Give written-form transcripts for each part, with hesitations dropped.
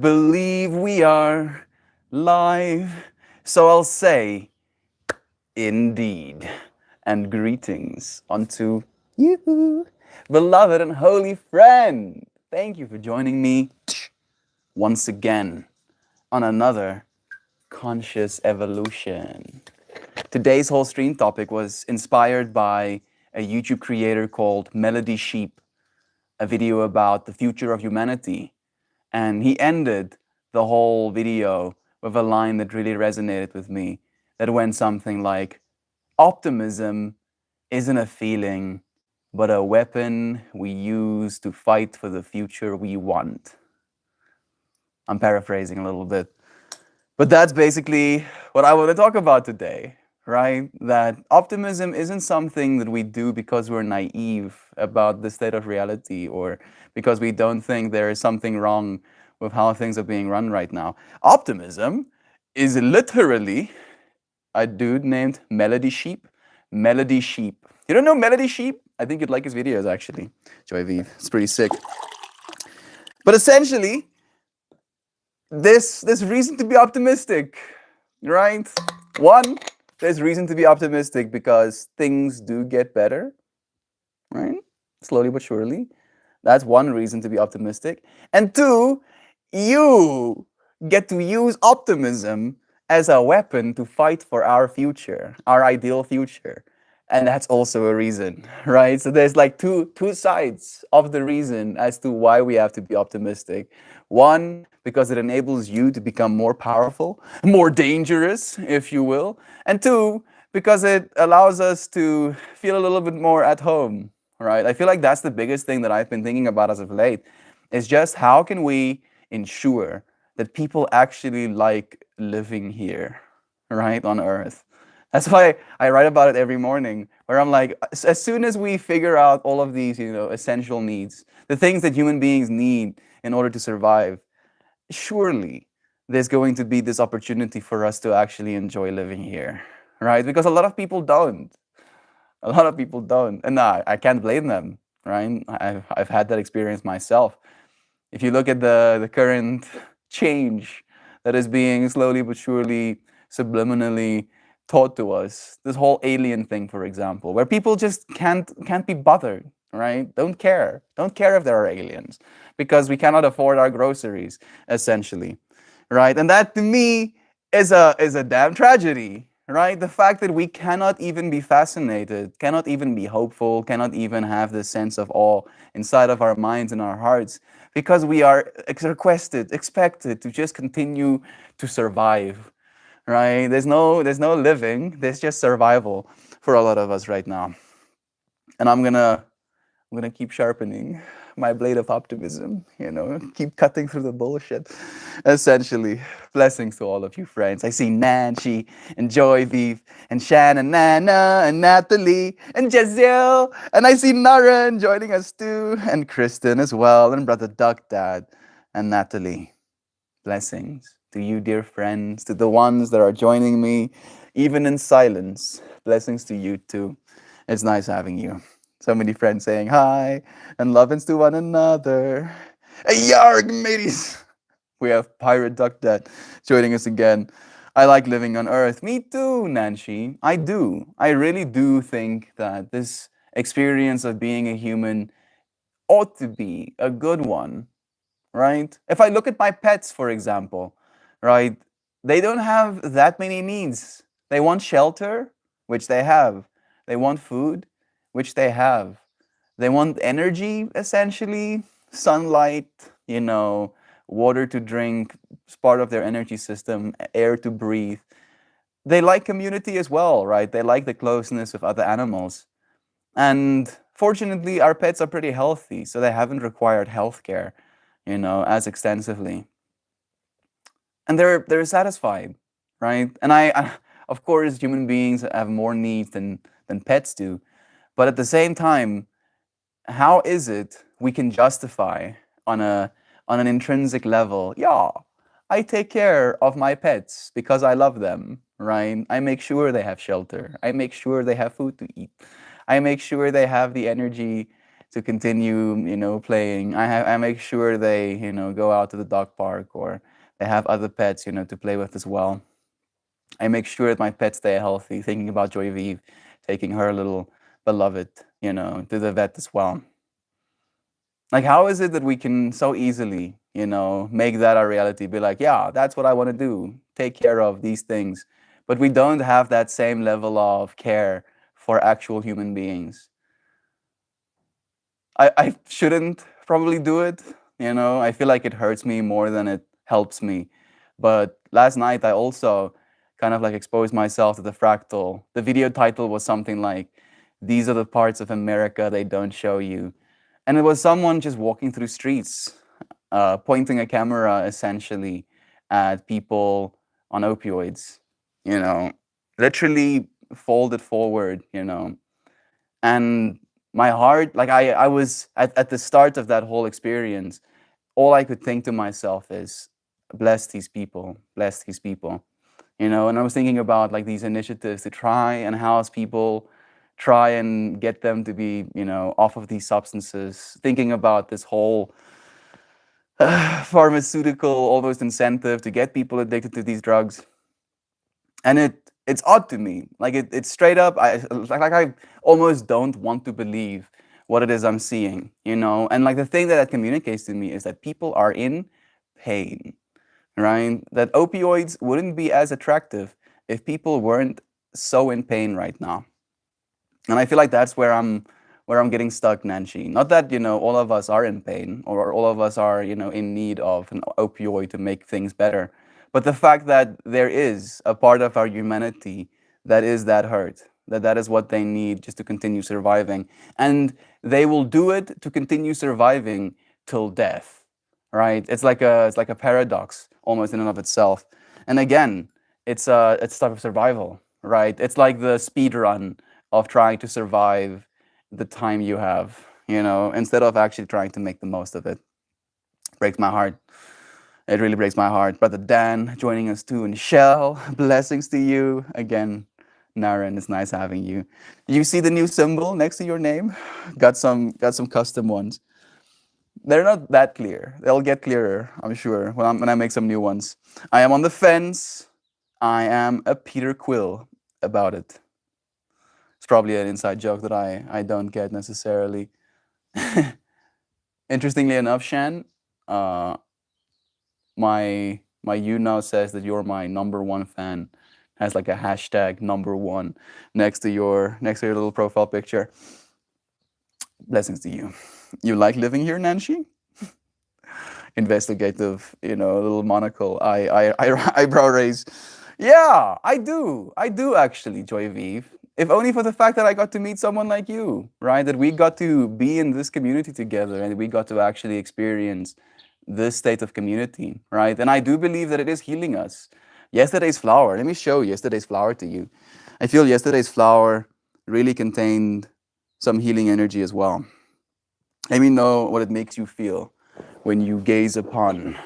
believe we are live. So I'll say, indeed, and greetings unto you, beloved and holy friend. Thank you for joining me once again on another conscious evolution. Today's whole stream topic was inspired by a YouTube creator called Melody Sheep, a video about the future of humanity. And he ended the whole video with a line that really resonated with me, that went something like, optimism isn't a feeling, but a weapon we use to fight for the future we want. I'm paraphrasing a little bit. But that's basically what I want to talk about today, right? That optimism isn't something that we do because we're naive about the state of reality or because we don't think there is something wrong with how things are being run right now. Optimism is literally a dude named Melody Sheep. Melody Sheep. You don't know Melody Sheep? I think you'd like his videos, actually. Joy V. It's pretty sick. But essentially, there's reason to be optimistic, right? One, there's reason to be optimistic because things do get better, right? Slowly but surely. That's one reason to be optimistic. And two, you get to use optimism as a weapon to fight for our future, our ideal future. And that's also a reason, right? So there's like two sides of the reason as to why we have to be optimistic. One, because it enables you to become more powerful, more dangerous, if you will. And two, because it allows us to feel a little bit more at home, right? I feel like that's the biggest thing that I've been thinking about as of late, is just how can we ensure that people actually like living here, right, on Earth. That's why I write about it every morning, where I'm like, as soon as we figure out all of these, essential needs, the things that human beings need in order to survive, surely there's going to be this opportunity for us to actually enjoy living here, right? Because a lot of people don't. A lot of people don't. And I can't blame them, right? I've had that experience myself. If you look at the current change that is being slowly but surely, subliminally taught to us, this whole alien thing, for example, where people just can't be bothered, right? Don't care if there are aliens, because we cannot afford our groceries, essentially, right? And that to me is a damn tragedy, right? The fact that we cannot even be fascinated, cannot even be hopeful, cannot even have this sense of awe inside of our minds and our hearts, because we are expected to just continue to survive, right? There's no living, there's just survival for a lot of us right now. And I'm gonna keep sharpening my blade of optimism, keep cutting through the bullshit, essentially. Blessings to all of you friends. I see Nancy and Joy Vive and Shan and Nana and Natalie and Jazelle. And I see Naren joining us too, and Kristen as well, and Brother Duck Dad and Natalie. Blessings to you, dear friends, to the ones that are joining me, even in silence. Blessings to you too. It's nice having you. So many friends saying hi and lovings to one another. Hey, yarg, mateys! We have Pirate Duck Dad joining us again. I like living on Earth. Me too, Nancy. I do. I really do think that this experience of being a human ought to be a good one, right? If I look at my pets, for example, right, they don't have that many needs. They want shelter, which they have. They want food, which they have. They want energy, essentially, sunlight, water to drink, it's part of their energy system, air to breathe. They like community as well, right? They like the closeness with other animals. And fortunately, our pets are pretty healthy, so they haven't required healthcare, as extensively. And they're satisfied, right? And of course, human beings have more needs than pets do. But at the same time, how is it we can justify on an intrinsic level, yeah, I take care of my pets because I love them, right? I make sure they have shelter. I make sure they have food to eat. I make sure they have the energy to continue, playing. I make sure they, go out to the dog park, or they have other pets, to play with as well. I make sure that my pets stay healthy, thinking about Joy Vive, taking her little beloved, to the vet as well. Like, how is it that we can so easily, make that our reality? Be like, yeah, that's what I want to do. Take care of these things. But we don't have that same level of care for actual human beings. I shouldn't probably do it. I feel like it hurts me more than it helps me. But last night I also kind of like exposed myself to the fractal. The video title was something like, "These are the parts of America they don't show you." And it was someone just walking through streets, pointing a camera essentially at people on opioids, you know, literally folded forward, and my heart, like I was at the start of that whole experience, all I could think to myself is, bless these people, and I was thinking about like these initiatives to try and house people, try and get them to be, off of these substances, thinking about this whole pharmaceutical almost incentive to get people addicted to these drugs. And it's odd to me. Like it's straight up. I almost don't want to believe what it is I'm seeing. And like the thing that it communicates to me is that people are in pain, right? That opioids wouldn't be as attractive if people weren't so in pain right now. And I feel like that's where I'm getting stuck, Nancy. Not that, all of us are in pain, or all of us are, in need of an opioid to make things better. But the fact that there is a part of our humanity that is that hurt, that is what they need just to continue surviving. And they will do it to continue surviving till death. Right? It's like a paradox almost in and of itself. And again, it's type of survival, right? It's like the speed run of trying to survive the time you have, instead of actually trying to make the most of it. Breaks my heart. It really breaks my heart. Brother Dan joining us too, and Shell, blessings to you again. Naren, it's nice having you. You see the new symbol next to your name? Got some custom ones. They're not that clear. They'll get clearer, I'm sure, when I make some new ones. I am on the fence. I am a Peter Quill about it. It's probably an inside joke that I don't get necessarily. Interestingly enough, Shan, my you now says that you're my number one fan. Has like a hashtag number one next to your little profile picture. Blessings to you. You like living here, Nancy? Investigative, little monocle, eyebrow raise. Yeah, I do. I do actually, Joy Vive. If only for the fact that I got to meet someone like you, right? That we got to be in this community together, and we got to actually experience this state of community, right? And I do believe that it is healing us. Yesterday's flower, let me show yesterday's flower to you. I feel yesterday's flower really contained some healing energy as well. Let me know what it makes you feel when you gaze upon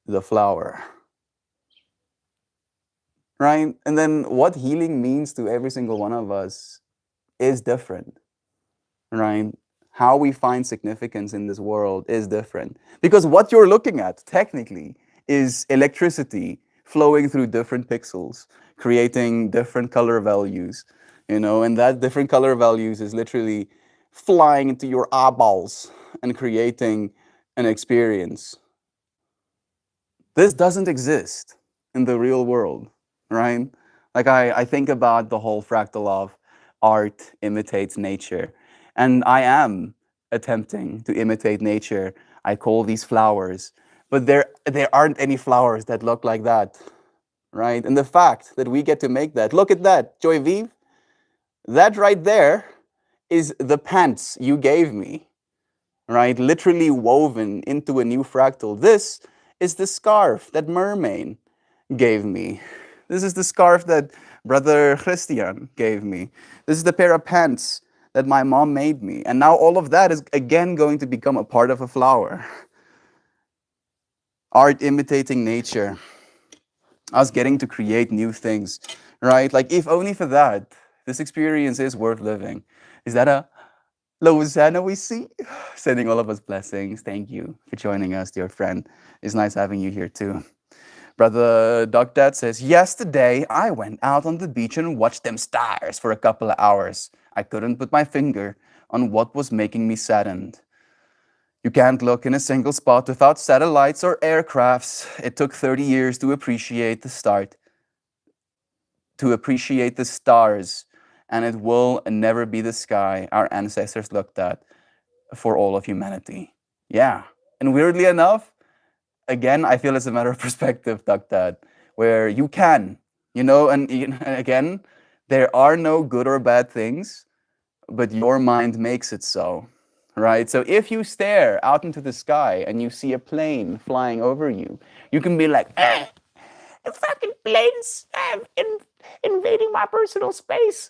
the flower. Right? And then what healing means to every single one of us is different. Right? How we find significance in this world is different. Because what you're looking at, technically, is electricity flowing through different pixels, creating different color values. And that different color values is literally flying into your eyeballs and creating an experience. This doesn't exist in the real world, right? Like I think about the whole fractal of art imitates nature. And I am attempting to imitate nature. I call these flowers, but there aren't any flowers that look like that, right? And the fact that we get to make that, look at that, Joy Vive, that right there is the pants you gave me, right? Literally woven into a new fractal. This is the scarf that Mermaid gave me. This is the scarf that Brother Christian gave me. This is the pair of pants that my mom made me. And now all of that is again going to become a part of a flower. Art imitating nature. Us getting to create new things, right? Like if only for that, this experience is worth living. Is that a Lausanne, we see. Sending all of us blessings. Thank you for joining us, dear friend. It's nice having you here too. Brother Doc Dad says, yesterday I went out on the beach and watched them stars for a couple of hours. I couldn't put my finger on what was making me saddened. You can't look in a single spot without satellites or aircrafts. It took 30 years to appreciate the stars, and it will never be the sky our ancestors looked at for all of humanity. Yeah. And weirdly enough, again, I feel it's a matter of perspective, Dad, where you can, and again, there are no good or bad things, but your mind makes it so, right? So if you stare out into the sky and you see a plane flying over you, you can be like, the fucking planes invading my personal space,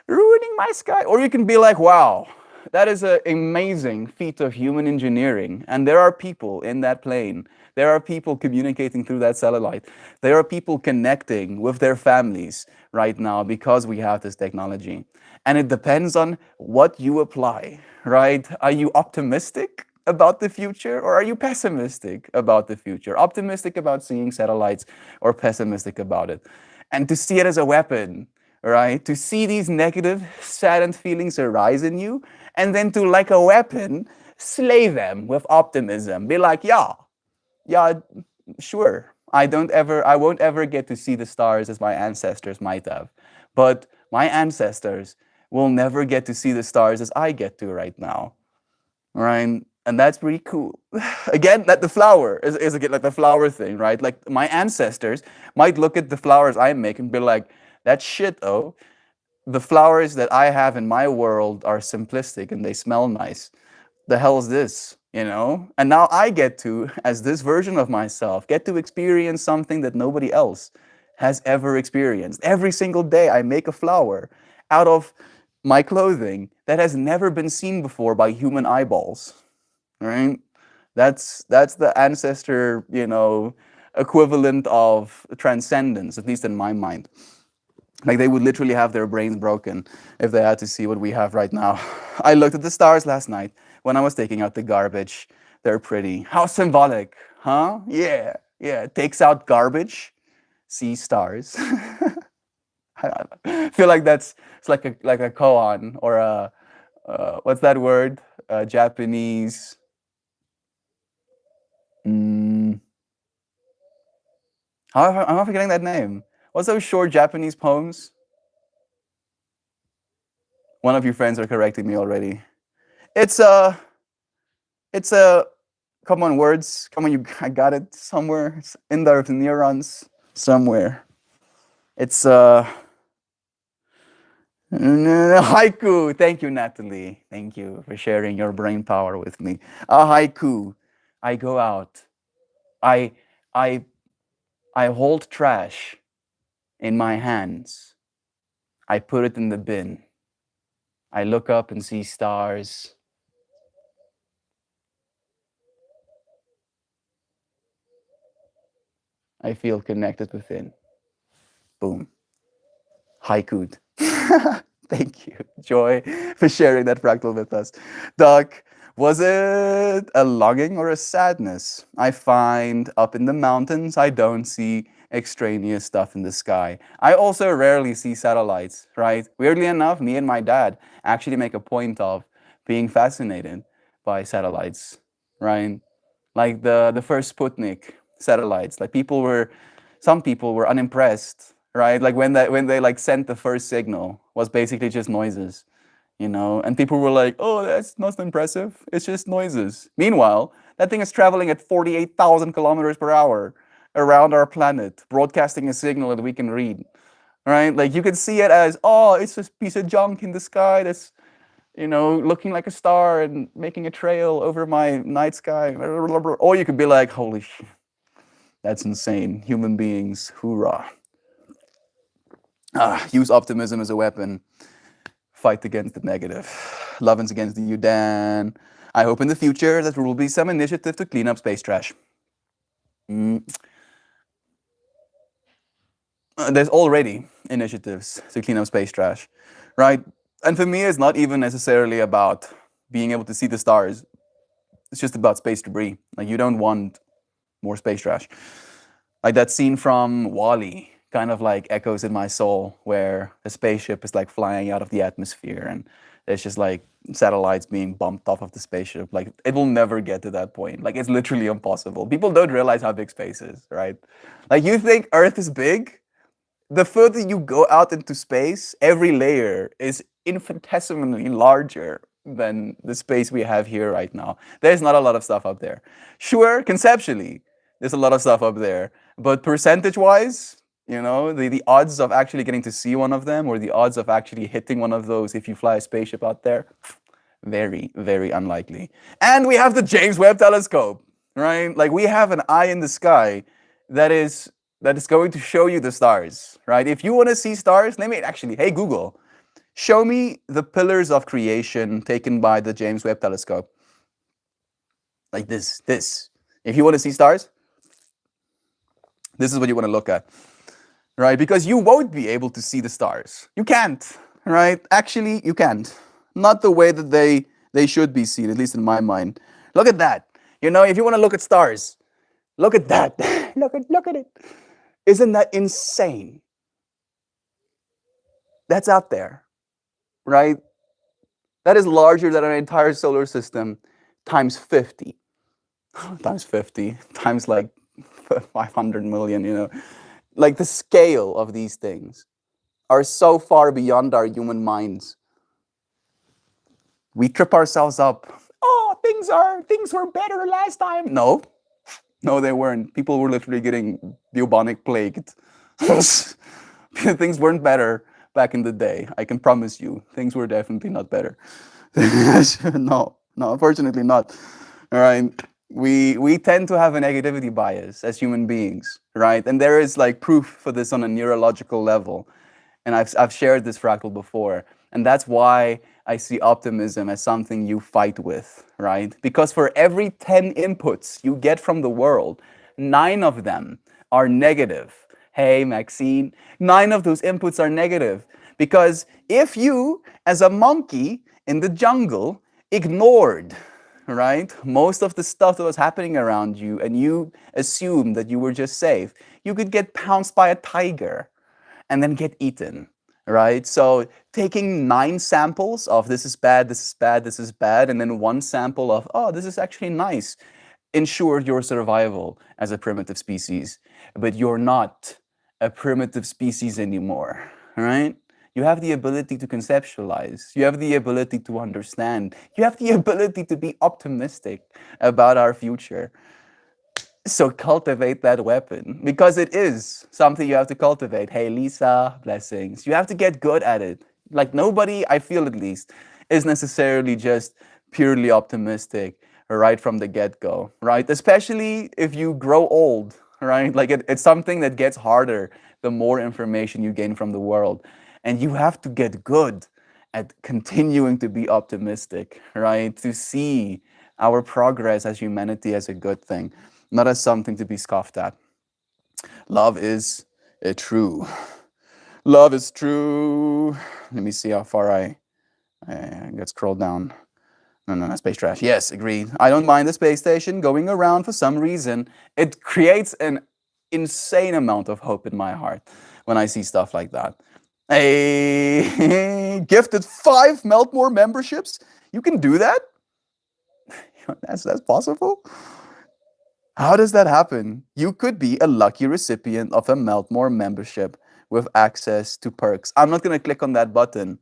ruining my sky. Or you can be like, wow, that is an amazing feat of human engineering. And there are people in that plane. There are people communicating through that satellite. There are people connecting with their families right now because we have this technology. And it depends on what you apply, right? Are you optimistic about the future, or are you pessimistic about the future? Optimistic about seeing satellites, or pessimistic about it? And to see it as a weapon, right? To see these negative, saddened feelings arise in you, and then to, like a weapon, slay them with optimism. Be like, yeah, sure. I won't ever get to see the stars as my ancestors might have. But my ancestors will never get to see the stars as I get to right now. Right? And that's pretty cool. Again, that the flower is again like the flower thing, right? Like my ancestors might look at the flowers I make and be like, that's shit, oh. The flowers that I have in my world are simplistic and they smell nice. The hell is this? And now I get to, as this version of myself, get to experience something that nobody else has ever experienced. Every single day I make a flower out of my clothing that has never been seen before by human eyeballs. Right? That's the ancestor, equivalent of transcendence, at least in my mind. Like they would literally have their brains broken if they had to see what we have right now. I looked at the stars last night when I was taking out the garbage. They're pretty. How symbolic, huh? Yeah, yeah. Takes out garbage, see stars. I feel like it's like a koan or a what's that word? Japanese. Mm, I'm not forgetting that name. What's those short Japanese poems? One of your friends are correcting me already. It's a, it's a, come on words, come on, I got it somewhere. It's in the neurons somewhere. It's haiku. Thank you, Natalie. Thank you for sharing your brain power with me. A haiku. I go out. I, I, I hold trash in my hands. I put it in the bin. I look up and see stars. I feel connected within. Boom. Haiku. Thank you, Joy, for sharing that fractal with us. Doc, was it a longing or a sadness? I find up in the mountains, I don't see extraneous stuff in the sky. I also rarely see satellites, right? Weirdly enough, me and my dad actually make a point of being fascinated by satellites, right? Like the first Sputnik satellites. Like some people were unimpressed, right? Like when they like sent the first signal was basically just noises, and people were like, oh, that's not impressive. It's just noises. Meanwhile, that thing is traveling at 48,000 kilometers per hour around our planet, broadcasting a signal that we can read, right? Like you can see it as, oh, it's just a piece of junk in the sky that's looking like a star and making a trail over my night sky. Or you could be like, holy shit, that's insane. Human beings, hoorah. Use optimism as a weapon. Fight against the negative. Lovins against you, Dan. I hope in the future that there will be some initiative to clean up space trash. There's already initiatives to clean up space trash, right? And for me, it's not even necessarily about being able to see the stars. It's just about space debris. Like, you don't want more space trash. Like that scene from Wall-E kind of like echoes in my soul, where a spaceship is like flying out of the atmosphere and there's just like satellites being bumped off of the spaceship. Like, it will never get to that point. Like, it's literally impossible. People don't realize how big space is, right? Like, you think Earth is big? The further you go out into space, every layer is infinitesimally larger than the space we have here right now. There's not a lot of stuff up there. Sure, conceptually, there's a lot of stuff up there, but percentage-wise, the odds of actually getting to see one of them, or the odds of actually hitting one of those if you fly a spaceship out there, very, very unlikely. And we have the James Webb Telescope, right? Like, we have an eye in the sky that is going to show you the stars, right? If you want to see stars, hey Google, show me the pillars of creation taken by the James Webb Telescope. Like this. If you want to see stars, this is what you want to look at, right? Because you won't be able to see the stars. You can't, right? Actually, you can't. Not the way that they should be seen, at least in my mind. Look at that. If you want to look at stars, look at that. look at it. Isn't that insane? That's out there, right? That is larger than our entire solar system times 50. Times 50, times like 500 million, Like, the scale of these things are so far beyond our human minds. We trip ourselves up. Oh, things were better last time. No, they weren't. People were literally getting bubonic plagued. Things weren't better back in the day. I can promise you, things were definitely not better. No, unfortunately not. All right. We tend to have a negativity bias as human beings, right? And there is like proof for this on a neurological level. And I've shared this fractal before. And that's why I see optimism as something you fight with, right? Because for every 10 inputs you get from the world, 9 of them are negative. Hey, Maxine, 9 of those inputs are negative. Because if you, as a monkey in the jungle, ignored, right, most of the stuff that was happening around you, and you assumed that you were just safe, you could get pounced by a tiger and then get eaten, right? So taking 9 samples of this is bad, this is bad, this is bad, and then 1 sample of, oh, this is actually nice, ensured your survival as a primitive species. But you're not a primitive species anymore, right? You have the ability to conceptualize. You have the ability to understand. You have the ability to be optimistic about our future. So cultivate that weapon, because it is something you have to cultivate. Hey, Lisa, blessings. You have to get good at it. Like, nobody, I feel at least, is necessarily just purely optimistic right from the get-go, right? Especially if you grow old, right? Like, it's something that gets harder the more information you gain from the world. And you have to get good at continuing to be optimistic, right? To see our progress as humanity as a good thing, not as something to be scoffed at. Love is true. Love is true. Let me see how far I get scrolled down. No, space trash. Yes, agreed. I don't mind the space station going around for some reason. It creates an insane amount of hope in my heart when I see stuff like that. Hey, gifted 5 Meltmore memberships. You can do that? That's possible? How does that happen? You could be a lucky recipient of a Meltmore membership with access to perks. I'm not going to click on that button.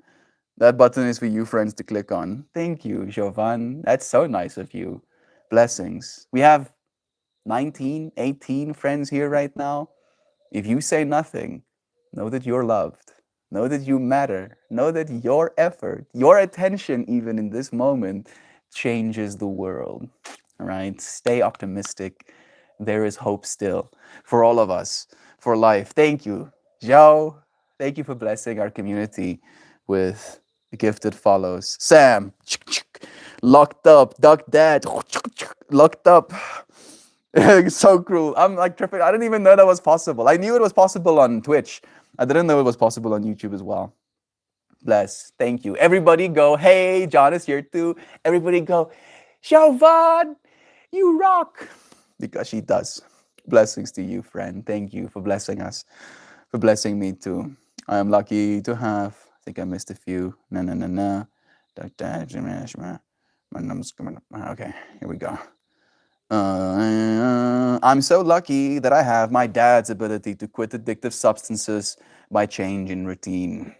That button is for you friends to click on. Thank you, Jovan. That's so nice of you. Blessings. We have 19, 18 friends here right now. If you say nothing, know that you're loved. Know that you matter. Know that your effort, your attention even in this moment, changes the world. All right? Stay optimistic. There is hope still for all of us, for life. Thank you, Joe. Thank you for blessing our community with gifted follows. Sam, locked up, duck dad, locked up. So cruel. I'm like tripping. I didn't even know that was possible. I knew it was possible on Twitch. I didn't know it was possible on YouTube as well. Bless. Thank you. Everybody go, hey, John is here too. Everybody go, Siobhan, you rock. Because she does. Blessings to you, friend. Thank you for blessing us, for blessing me too. I am lucky to have, I think I missed a few. Na na na na. Okay, here we go. I'm so lucky that I have my dad's ability to quit addictive substances by change in routine.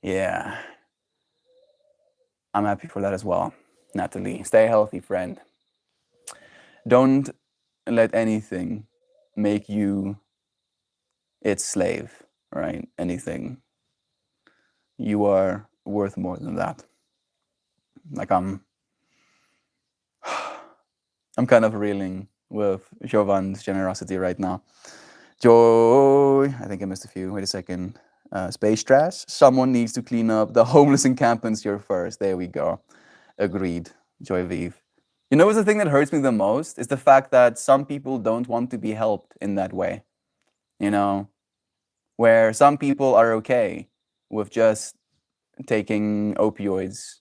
Yeah, I'm happy for that as well. Natalie, stay healthy, friend. Don't let anything make you its slave, right? Anything. You are worth more than that. Like I'm kind of reeling with Jovan's generosity right now. Joy, I think I missed a few. Wait a second. Space trash. Someone needs to clean up the homeless encampments here first. There we go. Agreed. Joy Vive. You know what's the thing that hurts me the most? Is the fact that some people don't want to be helped in that way. You know, where some people are okay with just taking opioids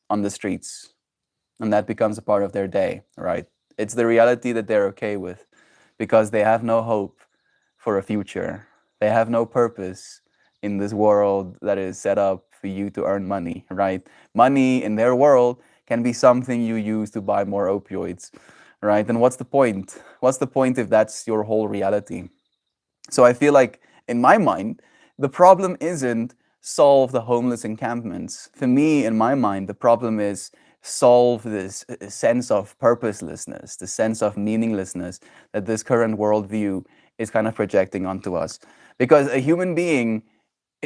on the streets, and that becomes a part of their day, right? It's the reality that they're okay with because they have no hope for a future. They have no purpose in this world that is set up for you to earn money, right? Money in their world can be something you use to buy more opioids, right? And what's the point? What's the point if that's your whole reality? So I feel like in my mind, the problem isn't solve the homeless encampments. For me, in my mind, the problem is solve this sense of purposelessness, the sense of meaninglessness that this current worldview is kind of projecting onto us. Because a human being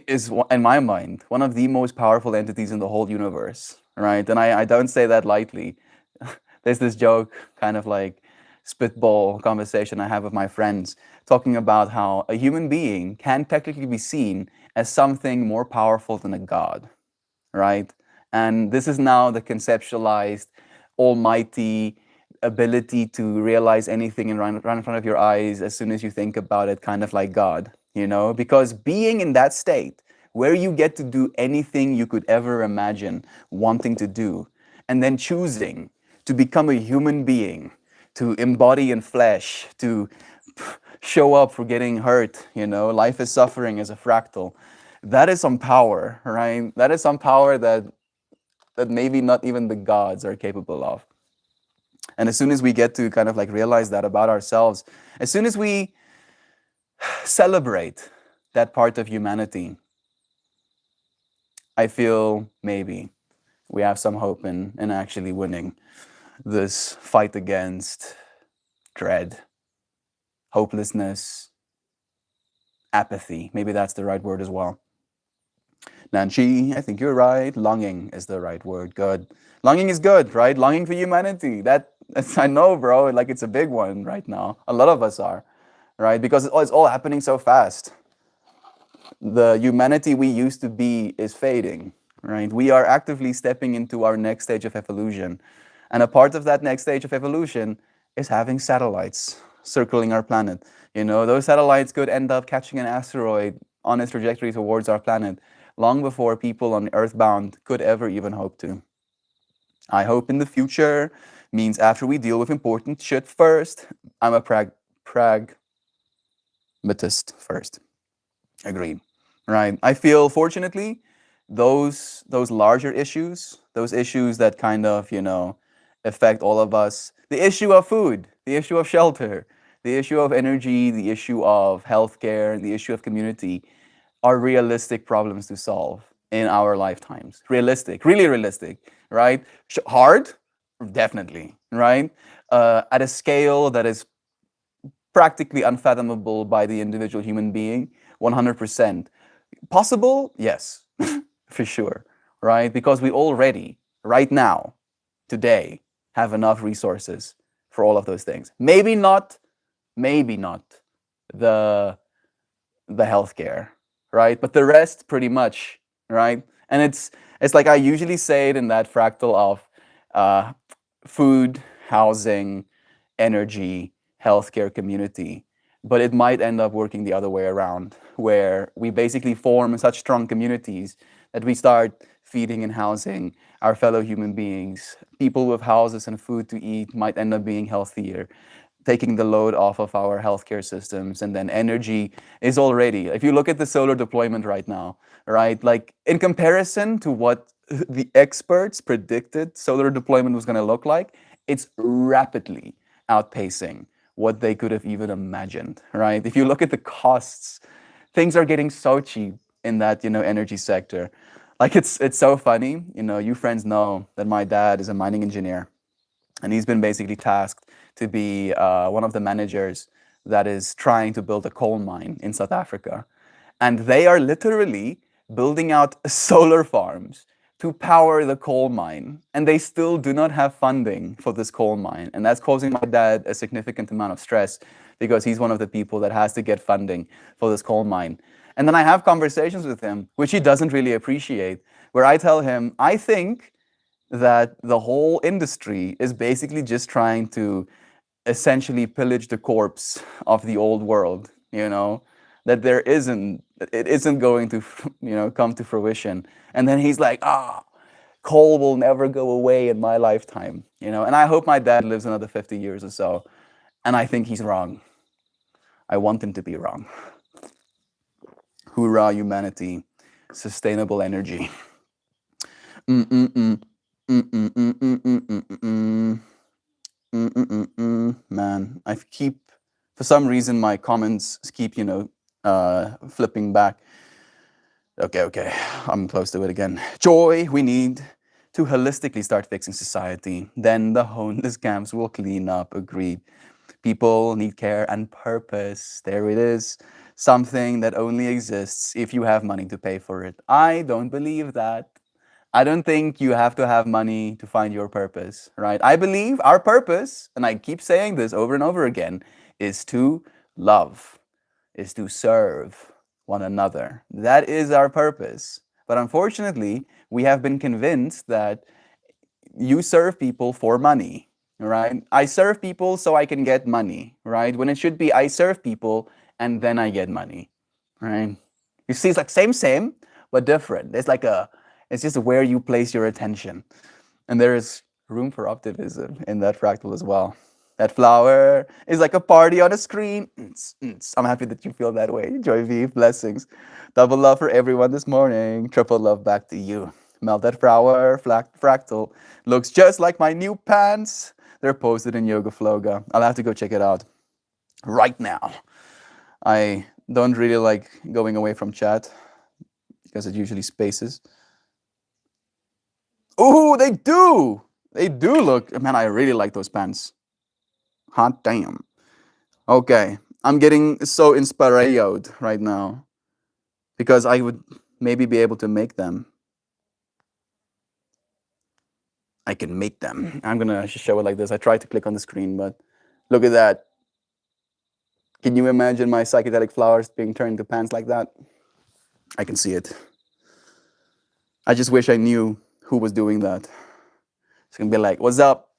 is, in my mind, one of the most powerful entities in the whole universe, right? And I don't say that lightly. There's this joke, kind of like spitball conversation I have with my friends, talking about how a human being can technically be seen as something more powerful than a god, right? And this is now the conceptualized, almighty ability to realize anything and run in front of your eyes as soon as you think about it, kind of like God, you know? Because being in that state where you get to do anything you could ever imagine wanting to do, and then choosing to become a human being, to embody in flesh, to show up for getting hurt, you know, life is suffering as a fractal. That is some power, right? That is some power that maybe not even the gods are capable of. And as soon as we get to kind of like realize that about ourselves, as soon as we celebrate that part of humanity, I feel maybe we have some hope in actually winning this fight against dread, hopelessness, apathy. Maybe that's the right word as well. Nanchi, I think you're right. Longing is the right word. Good. Longing is good, right? Longing for humanity. That's, I know, bro. Like it's a big one right now. A lot of us are, right? Because it's all happening so fast. The humanity we used to be is fading, right? We are actively stepping into our next stage of evolution. And a part of that next stage of evolution is having satellites circling our planet. You know, those satellites could end up catching an asteroid on its trajectory towards our planet long before people on Earthbound could ever even hope to. I hope in the future means after we deal with important shit first. I'm a pragmatist first. Agreed. Right. I feel fortunately those larger issues, those issues that kind of, you know, affect all of us, the issue of food, the issue of shelter, the issue of energy, the issue of healthcare, the issue of community are realistic problems to solve in our lifetimes. Realistic, really realistic, right? Hard, definitely, right? At a scale that is practically unfathomable by the individual human being, 100%. Possible? Yes, for sure, right? Because we already, right now, today, have enough resources for all of those things. Maybe not the healthcare, right? But the rest, pretty much, right? And it's like I usually say it in that fractal of uh, food, housing, energy, healthcare, community. but it might end up working the other way around, where we basically form such strong communities that we start feeding and housing our fellow human beings. People with houses and food to eat might end up being healthier, taking the load off of our healthcare systems. And then energy is already, if you look at the solar deployment right now, right, like in comparison to what the experts predicted solar deployment was going to look like, it's rapidly outpacing what they could have even imagined, right? If you look at the costs, things are getting so cheap in that, energy sector. Like it's so funny, you friends know that my dad is a mining engineer, and he's been basically tasked to be one of the managers that is trying to build a coal mine in South Africa. And they are literally building out solar farms to power the coal mine. And they still do not have funding for this coal mine. And that's causing my dad a significant amount of stress because he's one of the people that has to get funding for this coal mine. And then I have conversations with him, which he doesn't really appreciate, where I tell him, I think that the whole industry is basically just trying to essentially pillage the corpse of the old world, that it isn't going to, come to fruition. And then he's like, coal will never go away in my lifetime, and I hope my dad lives another 50 years or so. And I think he's wrong. I want him to be wrong. Hoorah, humanity. Sustainable energy. Man, for some reason, my comments keep, flipping back. Okay, I'm close to it again. Joy, we need to holistically start fixing society. Then the homeless camps will clean up, agreed. People need care and purpose. There it is. Something that only exists if you have money to pay for it. I don't believe that. I don't think you have to have money to find your purpose, right? I believe our purpose, and I keep saying this over and over again, is to love, is to serve one another. That is our purpose. But unfortunately, we have been convinced that you serve people for money, right? I serve people so I can get money, right? When it should be I serve people and then I get money, right? You see, it's like same, but different. It's just where you place your attention. And there is room for optimism in that fractal as well. That flower is like a party on a screen. I'm happy that you feel that way. Joy V, blessings. Double love for everyone this morning. Triple love back to you. Melt that flower, fractal. Looks just like my new pants. They're posted in Yoga Floga. I'll have to go check it out right now. I don't really like going away from chat because it usually spaces. Oh, they do! They do look, man, I really like those pants. Hot damn. Okay, I'm getting so inspired right now because I would maybe be able to make them. I can make them. I'm gonna show it like this. I tried to click on the screen, but look at that. Can you imagine my psychedelic flowers being turned into pants like that? I can see it. I just wish I knew who was doing that. It's gonna be like, what's up?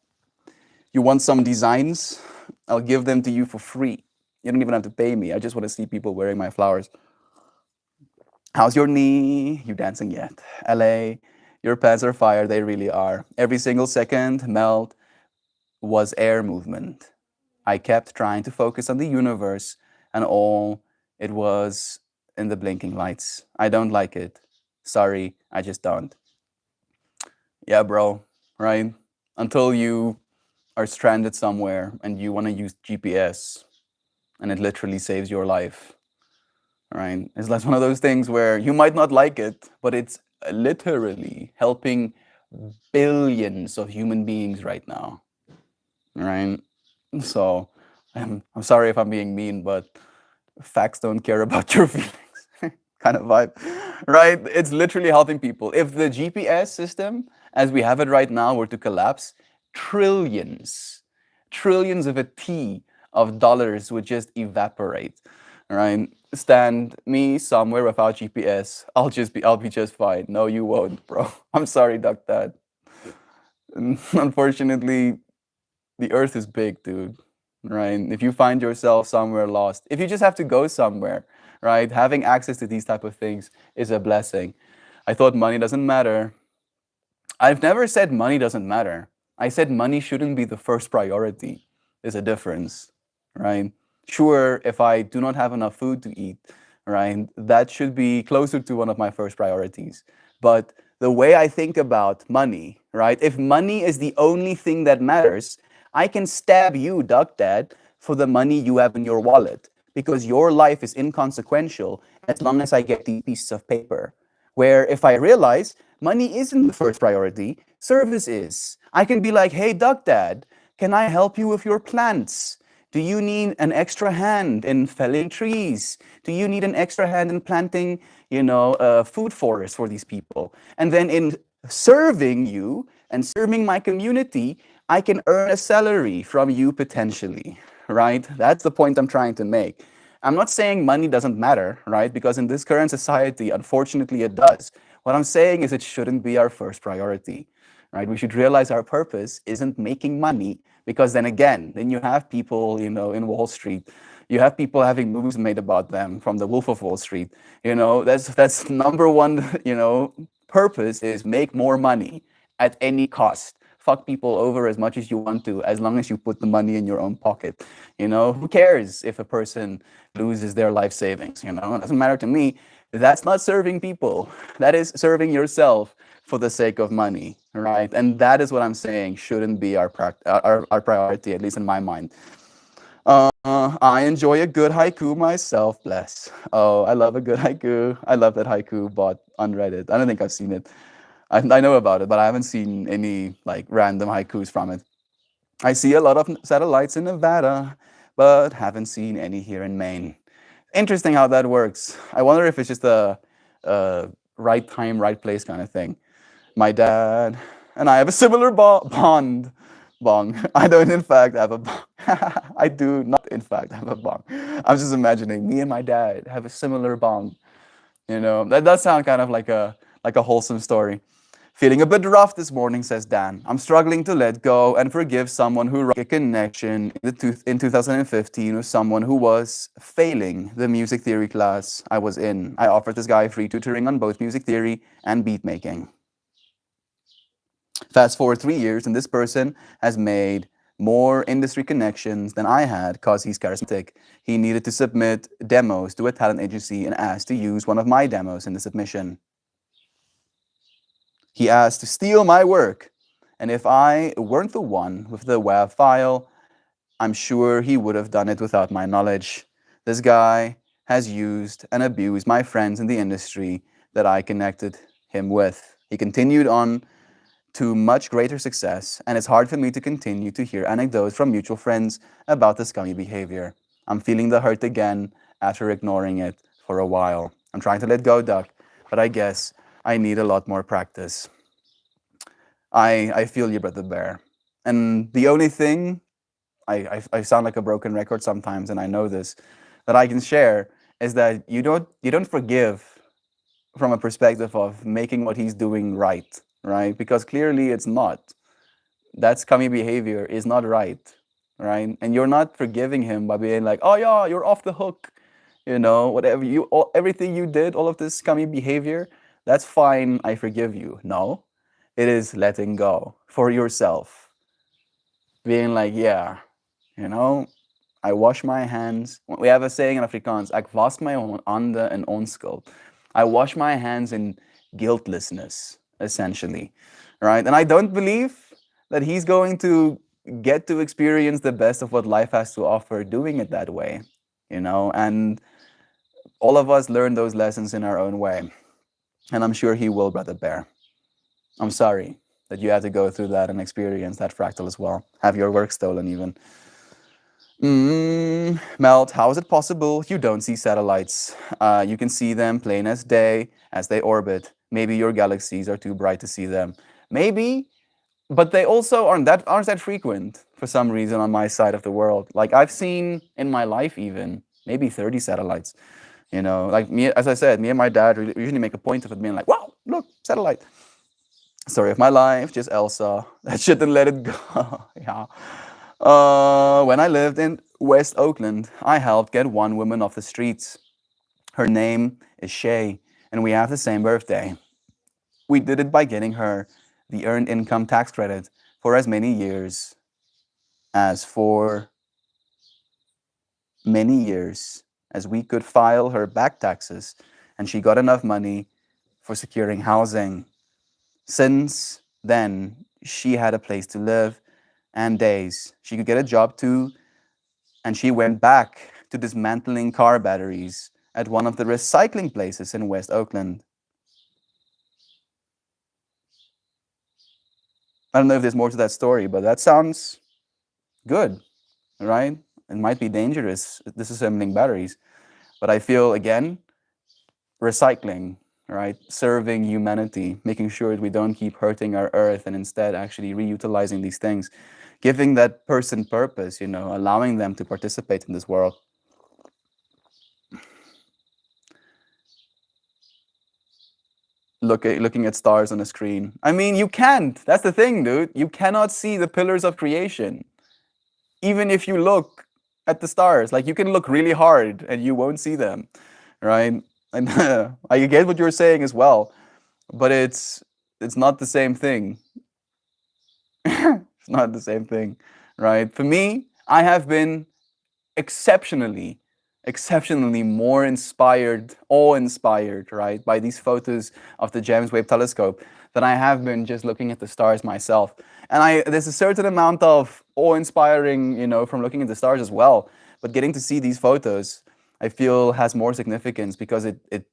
You want some designs? I'll give them to you for free. You don't even have to pay me. I just want to see people wearing my flowers. How's your knee? You dancing yet? LA, your pants are fire. They really are. Every single second melt was air movement. I kept trying to focus on the universe and all it was in the blinking lights. I don't like it. Sorry, I just don't. Yeah, bro, right? Until you are stranded somewhere and you want to use GPS and it literally saves your life, right? It's like one of those things where you might not like it, but it's literally helping billions of human beings right now, right? So I'm sorry if I'm being mean, but facts don't care about your feelings kind of vibe, right? It's literally helping people. If the GPS system, as we have it right now, were to collapse, trillions of a T of dollars would just evaporate, right? Stand me somewhere without GPS, I'll be just fine. No, you won't, bro. I'm sorry, Duck Dad. Unfortunately, the Earth is big, dude. right? If you find yourself somewhere lost, if you just have to go somewhere, right? Having access to these type of things is a blessing. I thought money doesn't matter. I've never said money doesn't matter. I said money shouldn't be the first priority. There's a difference, right? Sure, if I do not have enough food to eat, right, that should be closer to one of my first priorities. But the way I think about money, right, if money is the only thing that matters, I can stab you, Duck Dad, for the money you have in your wallet because your life is inconsequential as long as I get these pieces of paper. Where if I realize money isn't the first priority, service is. I can be like, hey, Duck Dad, can I help you with your plants? Do you need an extra hand in felling trees? Do you need an extra hand in planting, food forests for these people? And then in serving you and serving my community, I can earn a salary from you potentially, right? That's the point I'm trying to make. I'm not saying money doesn't matter, right? Because in this current society, unfortunately, it does. What I'm saying is it shouldn't be our first priority, right? We should realize our purpose isn't making money, because then again, then you have people, in Wall Street. You have people having movies made about them from the Wolf of Wall Street. That's number one, purpose is make more money at any cost. Fuck people over as much as you want to, as long as you put the money in your own pocket. Who cares if a person loses their life savings? It doesn't matter to me. That's not serving people. That is serving yourself for the sake of money, right? And that is what I'm saying shouldn't be our priority, at least in my mind. I enjoy a good haiku myself, bless. Oh, I love a good haiku. I love that haiku, but on Reddit. I don't think I've seen it. I know about it, but I haven't seen any like random haikus from it. I see a lot of satellites in Nevada, but haven't seen any here in Maine. Interesting how that works. I wonder if it's just a right time, right place kind of thing. My dad and I have a similar bond. Bong. I don't, in fact, have a bong. I do not, in fact, have a bong. I'm just imagining me and my dad have a similar bong. That does sound kind of like a wholesome story. Feeling a bit rough this morning, says Dan. I'm struggling to let go and forgive someone who wrote a connection in 2015 with someone who was failing the music theory class I was in. I offered this guy free tutoring on both music theory and beat making. Fast forward 3 years, and this person has made more industry connections than I had because he's charismatic. He needed to submit demos to a talent agency and asked to use one of my demos in the submission. He asked to steal my work, and if I weren't the one with the WAV file, I'm sure he would have done it without my knowledge. This guy has used and abused my friends in the industry that I connected him with. He continued on to much greater success, and it's hard for me to continue to hear anecdotes from mutual friends about the scummy behavior. I'm feeling the hurt again after ignoring it for a while. I'm trying to let go, Duck, but I guess I need a lot more practice. I feel you, Brother Bear. And the only thing, I sound like a broken record sometimes, and I know this, that I can share is that you don't forgive from a perspective of making what he's doing right? Because clearly it's not. That scummy behavior is not right? And you're not forgiving him by being like, oh yeah, you're off the hook. Whatever everything you did, all of this scummy behavior, that's fine. I forgive you. No, it is letting go for yourself. Being like, yeah, I wash my hands. We have a saying in Afrikaans, ek was my hande in onskuld. I wash my hands in guiltlessness, essentially, right? And I don't believe that he's going to get to experience the best of what life has to offer doing it that way, and all of us learn those lessons in our own way. And I'm sure he will, Brother Bear. I'm sorry that you had to go through that and experience that fractal as well. Have your work stolen even. Melt, how is it possible you don't see satellites? You can see them plain as day as they orbit. Maybe your galaxies are too bright to see them. Maybe, but they also aren't that frequent for some reason on my side of the world. Like I've seen in my life even maybe 30 satellites. Like me, as I said, me and my dad usually make a point of it being like, wow, look, satellite. Story of my life, just Elsa. That shit and let it go. Yeah. When I lived in West Oakland, I helped get one woman off the streets. Her name is Shay, and we have the same birthday. We did it by getting her the earned income tax credit for as many years as for many years as we could file her back taxes, and she got enough money for securing housing. Since then, she had a place to live and days. She could get a job too, and she went back to dismantling car batteries at one of the recycling places in West Oakland. I don't know if there's more to that story, but that sounds good, right? It might be dangerous disassembling batteries, but I feel again recycling, right? Serving humanity, making sure that we don't keep hurting our earth and instead actually reutilizing these things, giving that person purpose, allowing them to participate in this world. Looking at stars on a screen. I mean, you can't. That's the thing, dude. You cannot see the pillars of creation. Even if you look at the stars, like you can look really hard and you won't see them, right? And I get what you're saying as well, but it's not the same thing. It's not the same thing, right? For me, I have been exceptionally, exceptionally more inspired, awe-inspired, right, by these photos of the James Webb Telescope than I have been just looking at the stars myself. And there's a certain amount of awe-inspiring, from looking at the stars as well. But getting to see these photos, I feel has more significance because it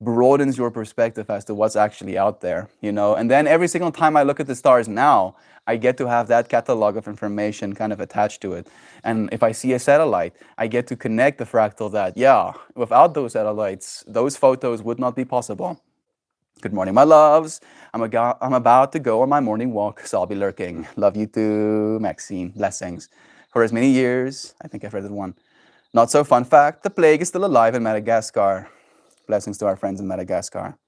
broadens your perspective as to what's actually out there, And then every single time I look at the stars now, I get to have that catalog of information kind of attached to it. And if I see a satellite, I get to connect the fractal that, yeah, without those satellites, those photos would not be possible. Good morning, my loves. I'm about to go on my morning walk, so I'll be lurking. Love you too, Maxine. Blessings. For as many years, I think I've read it one. Not so fun fact, the plague is still alive in Madagascar. Blessings to our friends in Madagascar.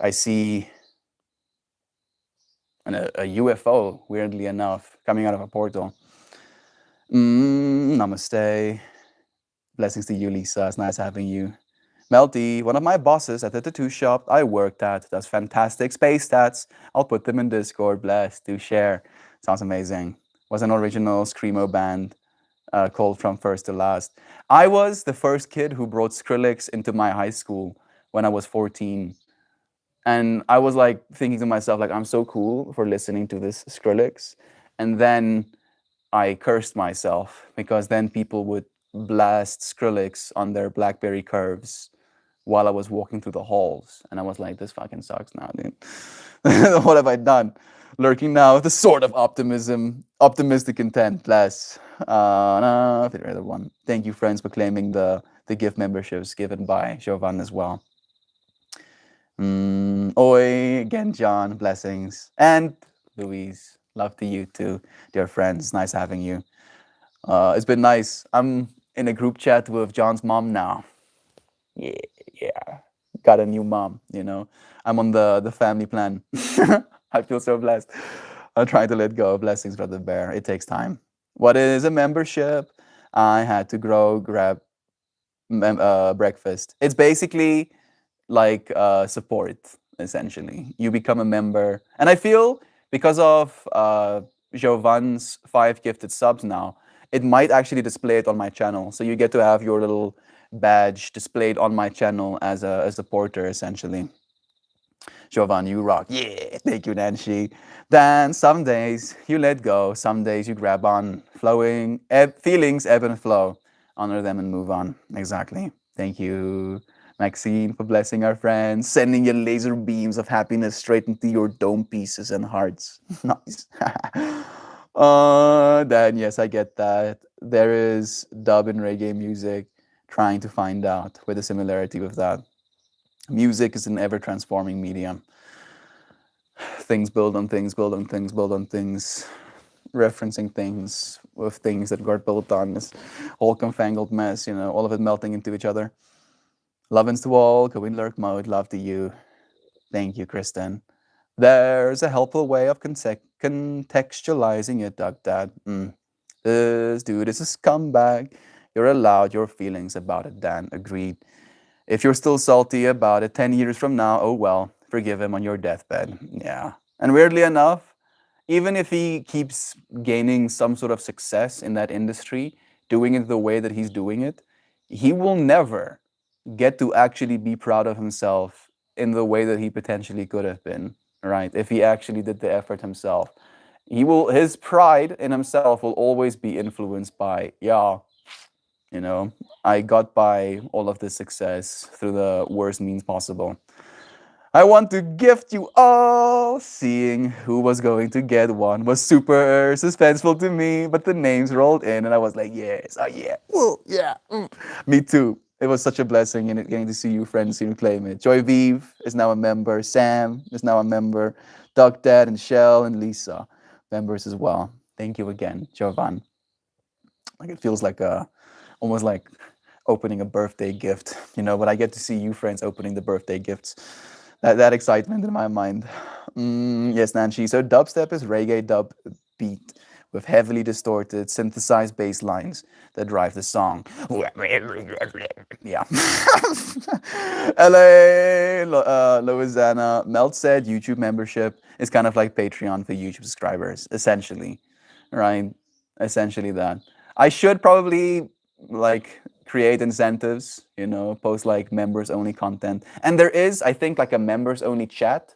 I see a UFO, weirdly enough, coming out of a portal. Namaste. Blessings to you, Lisa. It's nice having you. Melty, one of my bosses at the tattoo shop I worked at, does fantastic space stats. I'll put them in Discord. Bless, do share. Sounds amazing. Was an original Screamo band called From First to Last. I was the first kid who brought Skrillex into my high school when I was 14. And I was like thinking to myself, like, I'm so cool for listening to this Skrillex. And then I cursed myself because then people would blast Skrillex on their BlackBerry curves while I was walking through the halls. And I was like, this fucking sucks now, dude. What have I done? Lurking now with the sort of optimistic intent. Bless. No, the other one. Thank you, friends, for claiming the gift memberships given by Jovan as well. Oi, again, John, blessings. And Louise, love to you too, dear friends. Nice having you. It's been nice. I'm in a group chat with John's mom now. Yeah. Got a new mom, I'm on the family plan. I feel so blessed. I'm trying to let go. Blessings, Brother Bear. It takes time. What is a membership? I had to grab breakfast. It's basically like support, essentially. You become a member. And I feel because of Jovan's 5 gifted subs now, it might actually display it on my channel. So you get to have your little badge displayed on my channel as a supporter, essentially. Jovan, you rock. Yeah, thank you, Nancy. Dan, some days you let go, some days you grab on. Feelings ebb and flow. Honor them and move on. Exactly. Thank you, Maxine, for blessing our friends, sending your laser beams of happiness straight into your dome pieces and hearts. Nice. Dan, yes, I get that. There is dub and reggae music, trying to find out where the similarity with that. Music is an ever-transforming medium. Things build on things, build on things, build on things, referencing things with things that got built on this whole confangled mess, all of it melting into each other. Love to all, go in lurk mode, love to you. Thank you, Kristen. There's a helpful way of contextualizing it, Dad. This dude is a scumbag. You're allowed your feelings about it, Dan. Agreed. If you're still salty about it 10 years from now, oh well, forgive him on your deathbed. Yeah. And weirdly enough, even if he keeps gaining some sort of success in that industry, doing it the way that he's doing it, he will never get to actually be proud of himself in the way that he potentially could have been, right? If he actually did the effort himself. His pride in himself will always be influenced by, yeah, you know, I got by all of this success through the worst means possible. I want to gift you all. Seeing who was going to get one was super suspenseful to me, but the names rolled in and I was like, yes, oh yeah, woo, yeah. Me too. It was such a blessing in it getting to see you friends who claim it. Joy Vive is now a member. Sam is now a member. Doug Dad and Shell and Lisa, members as well. Thank you again, Jovan. Like it feels like almost like opening a birthday gift, but I get to see you friends opening the birthday gifts. That excitement in my mind. Yes, Nancy. So dubstep is reggae dub beat with heavily distorted, synthesized bass lines that drive the song. Yeah. LA, Louisiana. Melt said YouTube membership is kind of like Patreon for YouTube subscribers, essentially. Right? Essentially that. I should probably like create incentives, post like members only content. And there is, I think, like a members only chat.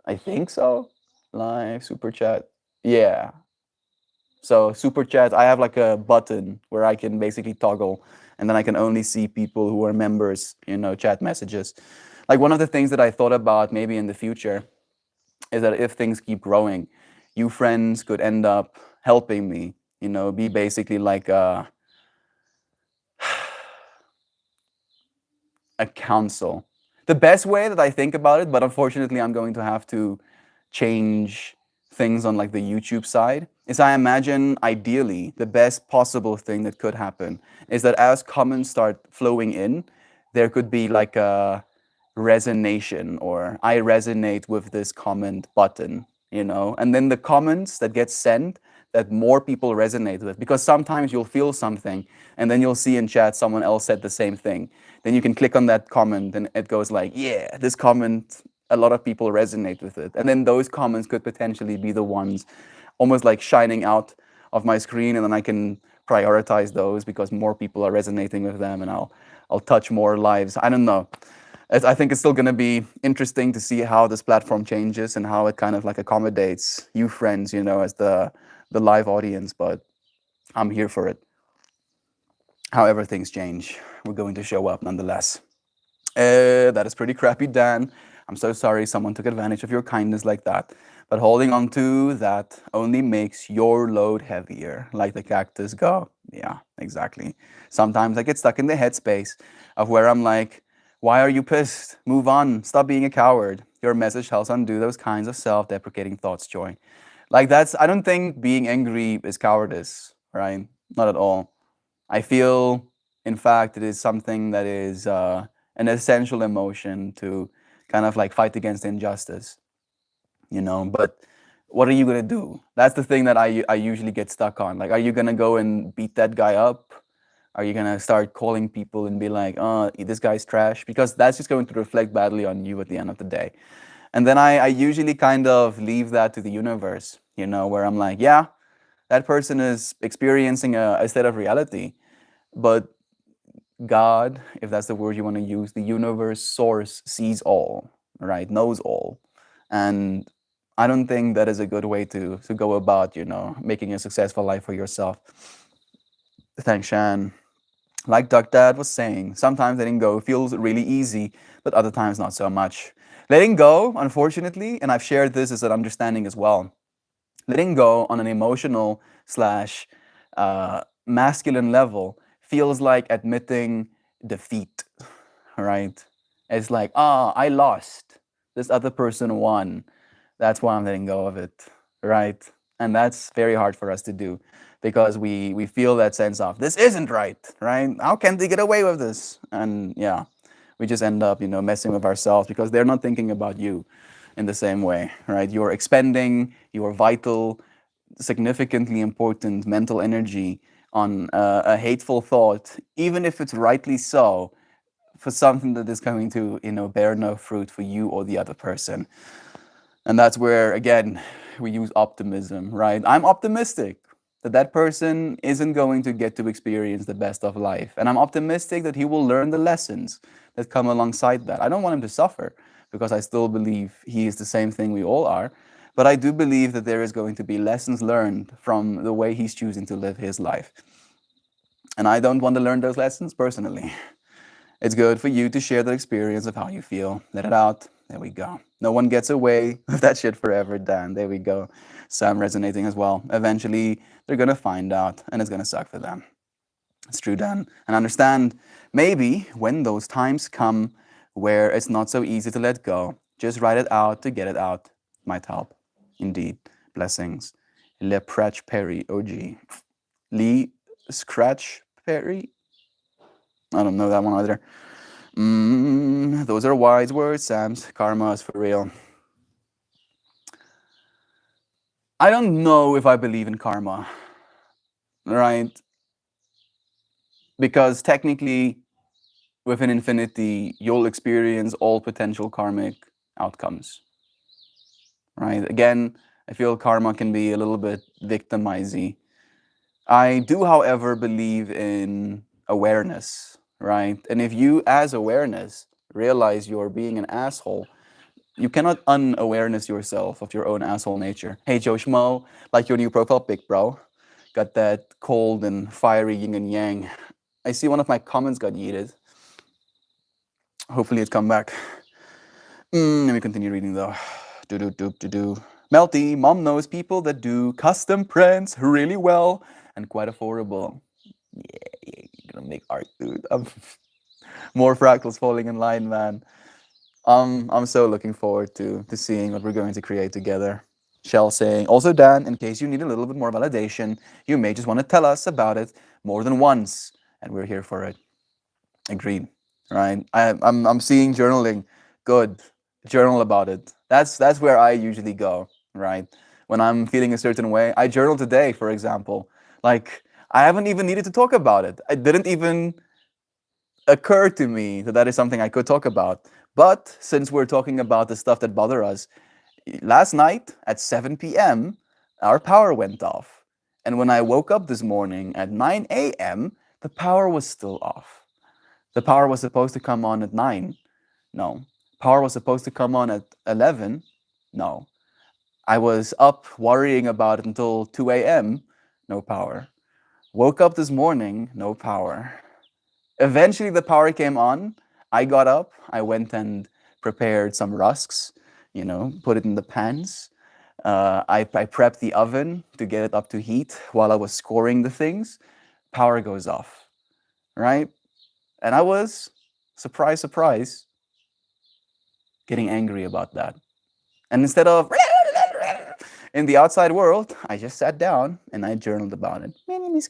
I think so. Live super chat. Yeah. So super chat, I have like a button where I can basically toggle and then I can only see people who are members, chat messages. Like one of the things that I thought about maybe in the future is that if things keep growing, you friends could end up helping me, be basically like a council. The best way that I think about it, but unfortunately I'm going to have to change things on like the YouTube side, is I imagine ideally the best possible thing that could happen is that as comments start flowing in, there could be like a resonation or I resonate with this comment button, and then the comments that get sent that more people resonate with, because sometimes you'll feel something and then you'll see in chat someone else said the same thing. Then you can click on that comment and it goes like, yeah, this comment, a lot of people resonate with it. And then those comments could potentially be the ones almost like shining out of my screen, and then I can prioritize those because more people are resonating with them and I'll touch more lives. I don't know. I think it's still going to be interesting to see how this platform changes and how it kind of like accommodates you friends, as the live audience, but I'm here for it. However things change, we're going to show up nonetheless. That is pretty crappy, Dan. I'm so sorry someone took advantage of your kindness like that. But holding on to that only makes your load heavier, like the cactus go. Yeah, exactly. Sometimes I get stuck in the headspace of where I'm like, why are you pissed? Move on. Stop being a coward. Your message helps undo those kinds of self-deprecating thoughts, Joy. Like I don't think being angry is cowardice, right? Not at all. I feel, in fact, it is something that is an essential emotion to kind of like fight against injustice, But what are you gonna do? That's the thing that I usually get stuck on. Like, are you gonna go and beat that guy up? Are you gonna start calling people and be like, oh, this guy's trash? Because that's just going to reflect badly on you at the end of the day. And then I usually kind of leave that to the universe, where I'm like, yeah, that person is experiencing a state of reality. But God, if that's the word you want to use, the universe, source, sees all, right? Knows all. And I don't think that is a good way to go about, making a successful life for yourself. Thanks, Shan. Like Duck Dad was saying, sometimes letting go feels really easy, but other times not so much. Letting go, unfortunately, and I've shared this as an understanding as well, letting go on an emotional slash masculine level feels like admitting defeat, right? It's like, I lost. This other person won. That's why I'm letting go of it, right? And that's very hard for us to do because we feel that sense of this isn't right? How can they get away with this? And yeah, we just end up, messing with ourselves because they're not thinking about you in the same way, right? You're expending your vital, significantly important mental energy on a hateful thought, even if it's rightly so, for something that is going to, bear no fruit for you or the other person. And that's where, again, we use optimism, right? I'm optimistic that that person isn't going to get to experience the best of life. And I'm optimistic that he will learn the lessons that come alongside that. I don't want him to suffer because I still believe he is the same thing we all are. But I do believe that there is going to be lessons learned from the way he's choosing to live his life. And I don't want to learn those lessons personally. It's good for you to share that experience of how you feel. Let it out. There we go. No one gets away with that shit forever, Dan. There we go. Sam resonating as well. Eventually, they're going to find out, and it's going to suck for them. It's true, Dan. And understand, maybe when those times come where it's not so easy to let go, just write it out to get it out. Might help. Indeed. Blessings. Le Pratch Perry, OG. Lee Scratch Perry? I don't know that one either. Those are wise words, Sam's. Karma is for real. I don't know if I believe in karma, right? Because technically, within infinity, you'll experience all potential karmic outcomes, right? Again, I feel karma can be a little bit victimizing. I do, however, believe in awareness, right? And if you, as awareness, realize you're being an asshole, you cannot unawareness yourself of your own asshole nature. Hey, Joe Schmo, like your new profile pic, bro. Got that cold and fiery yin and yang. I see one of my comments got yeeted. Hopefully it's come back. Let me continue reading though. Do. Melty, mom knows people that do custom prints really well and quite affordable. Yeah, you're gonna make art, dude. More fractals falling in line, man. I'm so looking forward to seeing what we're going to create together. Shell saying, also Dan, in case you need a little bit more validation, you may just want to tell us about it more than once, and we're here for it. Agreed, right? I'm seeing journaling. Good, journal about it. That's where I usually go, right? When I'm feeling a certain way, I journal today, for example. Like I haven't even needed to talk about it. I didn't even occur to me that that is something I could talk about. But since we're talking about the stuff that bother us, last night at 7 p.m., our power went off. And when I woke up this morning at 9 a.m., the power was still off. The power was supposed to come on at 9. No. Power was supposed to come on at 11. No. I was up worrying about it until 2 a.m. No power. Woke up this morning, no power. Eventually the power came on. I got up. I went and prepared some rusks, put it in the pans. I prepped the oven to get it up to heat while I was scoring the things. Power goes off, right? And I was, surprise, getting angry about that. And instead of in the outside world, I just sat down and I journaled about it. And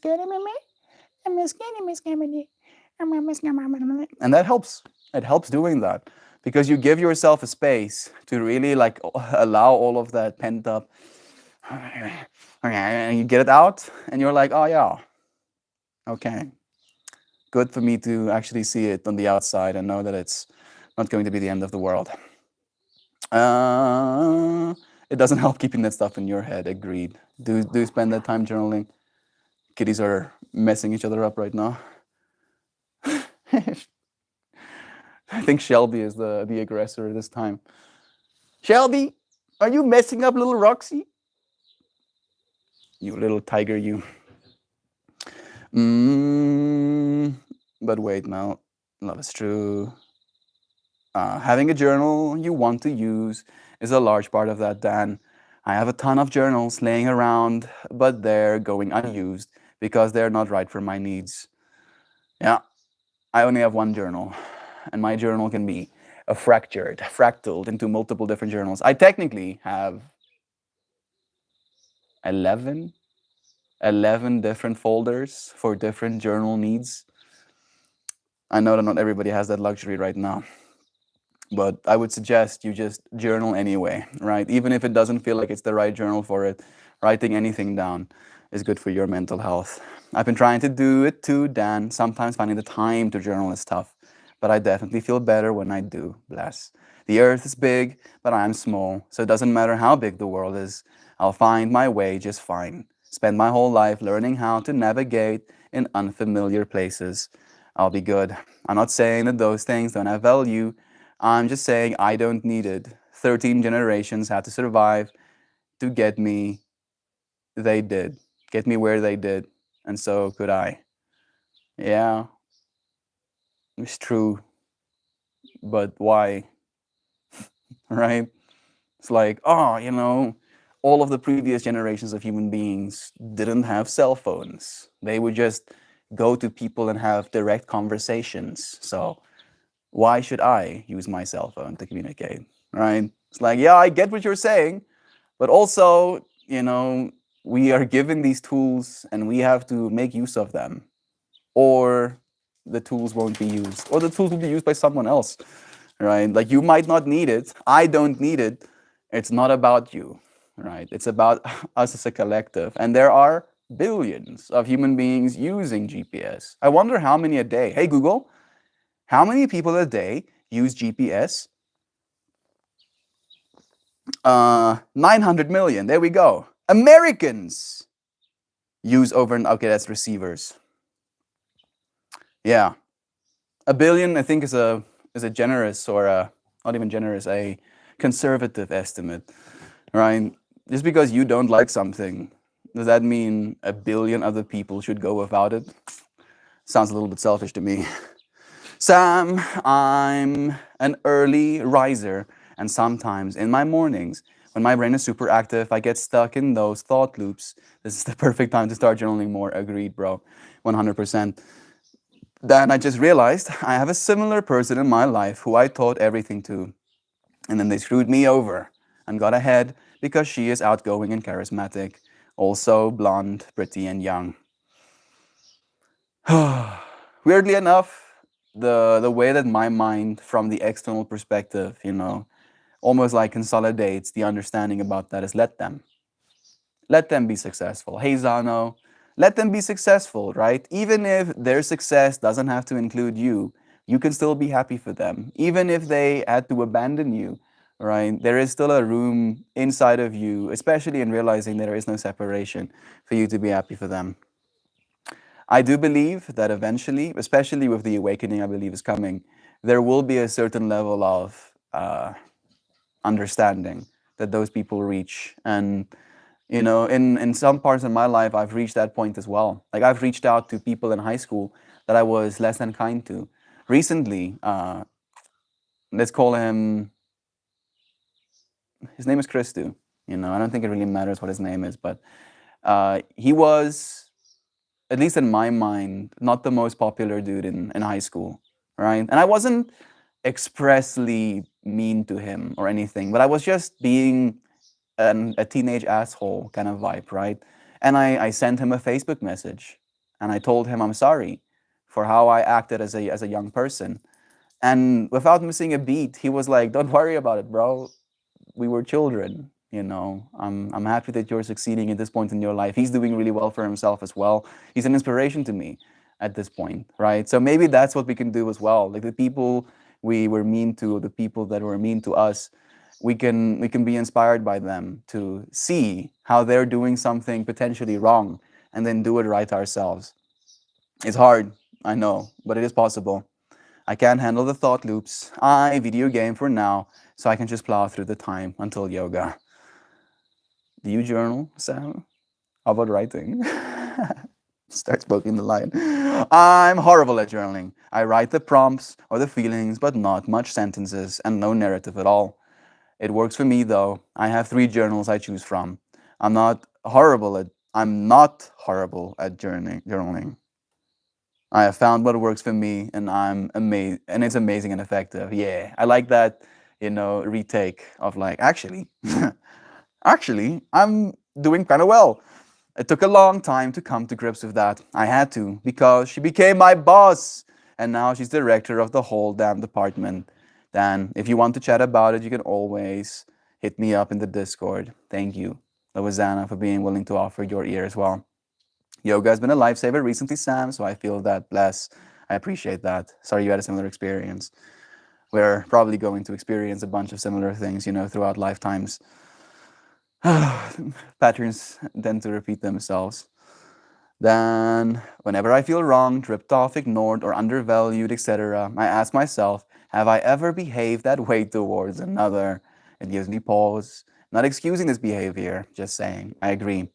that helps. It helps doing that because you give yourself a space to really allow all of that pent up, and you get it out and you're like, oh yeah, okay. Good for me to actually see it on the outside and know that it's not going to be the end of the world. It doesn't help keeping that stuff in your head. Agreed. Do spend that time journaling. Kitties are messing each other up right now. I think Shelby is the aggressor this time. Shelby, are you messing up little Roxy? You little tiger, you. But wait, now, love is true. Having a journal you want to use is a large part of that, Dan. I have a ton of journals laying around, but they're going unused because they're not right for my needs. Yeah, I only have one journal, and my journal can be fractaled into multiple different journals. I technically have 11 different folders for different journal needs. I know that not everybody has that luxury right now. But I would suggest you just journal anyway, right? Even if it doesn't feel like it's the right journal for it, writing anything down is good for your mental health. I've been trying to do it too, Dan. Sometimes finding the time to journal is tough, but I definitely feel better when I do. Bless. The earth is big, but I'm small, so it doesn't matter how big the world is. I'll find my way just fine. Spend my whole life learning how to navigate in unfamiliar places. I'll be good. I'm not saying that those things don't have value. I'm just saying I don't need it. 13 generations had to survive to get me. They did. Get me where they did. And so could I. Yeah, it's true. But why? Right? It's like, oh, all of the previous generations of human beings didn't have cell phones. They would just go to people and have direct conversations. So why should I use my cell phone to communicate? Right? It's like, yeah, I get what you're saying, but also, we are given these tools and we have to make use of them, or the tools won't be used, or the tools will be used by someone else, right? Like you might not need it. I don't need it. It's not about you, right? It's about us as a collective. And there are billions of human beings using GPS. I wonder how many a day. Hey, Google, how many people a day use GPS? 900 million. There we go. Americans use over, okay, that's receivers. Yeah. A billion, I think, is a generous, or not even generous, a conservative estimate, right? Just because you don't like something, does that mean a billion other people should go without it? Sounds a little bit selfish to me. Sam, I'm an early riser, and sometimes in my mornings, when my brain is super active, I get stuck in those thought loops. This is the perfect time to start journaling more. Agreed, bro. 100%. Then I just realized I have a similar person in my life who I taught everything to. And then they screwed me over and got ahead because she is outgoing and charismatic, also blonde, pretty, and young. Weirdly enough, the way that my mind, from the external perspective, almost like consolidates the understanding about that is let them. Let them be successful. Hey, Zano, let them be successful, right? Even if their success doesn't have to include you, you can still be happy for them. Even if they had to abandon you, right? There is still a room inside of you, especially in realizing there is no separation, for you to be happy for them. I do believe that eventually, especially with the awakening I believe is coming, there will be a certain level of understanding that those people reach. And in some parts of my life, I've reached that point as well. Like I've reached out to people in high school that I was less than kind to. Recently, let's call him, his name is Christu. I don't think it really matters what his name is, but he was, at least in my mind, not the most popular dude in high school, right? And I wasn't expressly mean to him or anything, but I was just being a teenage asshole kind of vibe, right? And I sent him a Facebook message, and I told him I'm sorry for how I acted as a young person. And without missing a beat, he was like, "Don't worry about it, bro. We were children. I'm happy that you're succeeding at this point in your life. He's doing really well for himself as well. He's an inspiration to me at this point, right? So maybe that's what we can do as well. Like the people we were mean to, the people that were mean to us, we can be inspired by them to see how they're doing something potentially wrong and then do it right ourselves. It's hard, I know, but it is possible. I can't handle the thought loops. I video game for now, so I can just plow through the time until yoga. Do you journal, Sam? How about writing? Start poking the line. I'm horrible at journaling. I write the prompts or the feelings, but not much sentences and no narrative at all. It works for me though. I have 3 journals I choose from. I'm not horrible at journaling. I have found what works for me, and I'm amazed, and it's amazing and effective. Yeah, I like that, retake of like, actually, I'm doing kind of well. It took a long time to come to grips with that. I had to, because she became my boss, and now she's director of the whole damn department. Dan, if you want to chat about it, you can always hit me up in the Discord. Thank you, Lawazana, for being willing to offer your ear as well. Yoga has been a lifesaver recently, Sam, so I feel that blessed. I appreciate that. Sorry you had a similar experience. We're probably going to experience a bunch of similar things, throughout lifetimes. Patterns tend to repeat themselves. Then, whenever I feel wronged, ripped off, ignored, or undervalued, etc., I ask myself, have I ever behaved that way towards another? It gives me pause. Not excusing this behavior, just saying, I agree,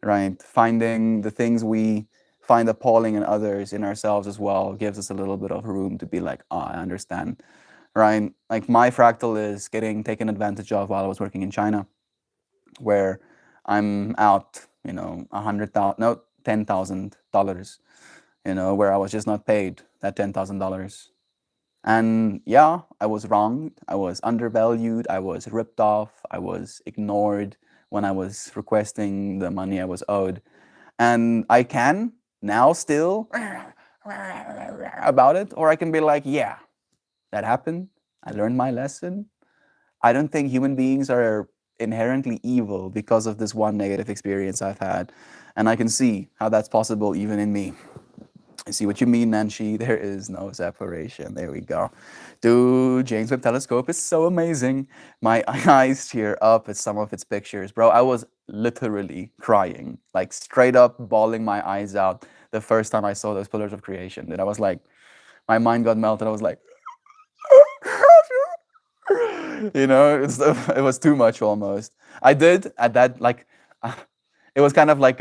right? Finding the things we find appalling in others, in ourselves as well, gives us a little bit of room to be like, I understand, right? Like my fractal is getting taken advantage of while I was working in China, where I'm out, 100,000, no, $10,000, where I was just not paid that $10,000. And yeah, I was wronged. I was undervalued. I was ripped off. I was ignored when I was requesting the money I was owed. And I can now still about it, or I can be like, yeah, that happened. I learned my lesson. I don't think human beings are inherently evil because of this one negative experience I've had. And I can see how that's possible even in me. I see what you mean, Nancy. There is no separation. There we go. Dude, James Webb Telescope is so amazing. My eyes tear up at some of its pictures. Bro, I was literally crying, like straight up bawling my eyes out the first time I saw those pillars of creation. And I was like, my mind got melted. I was like, it was too much almost. I did at that, like, it was kind of like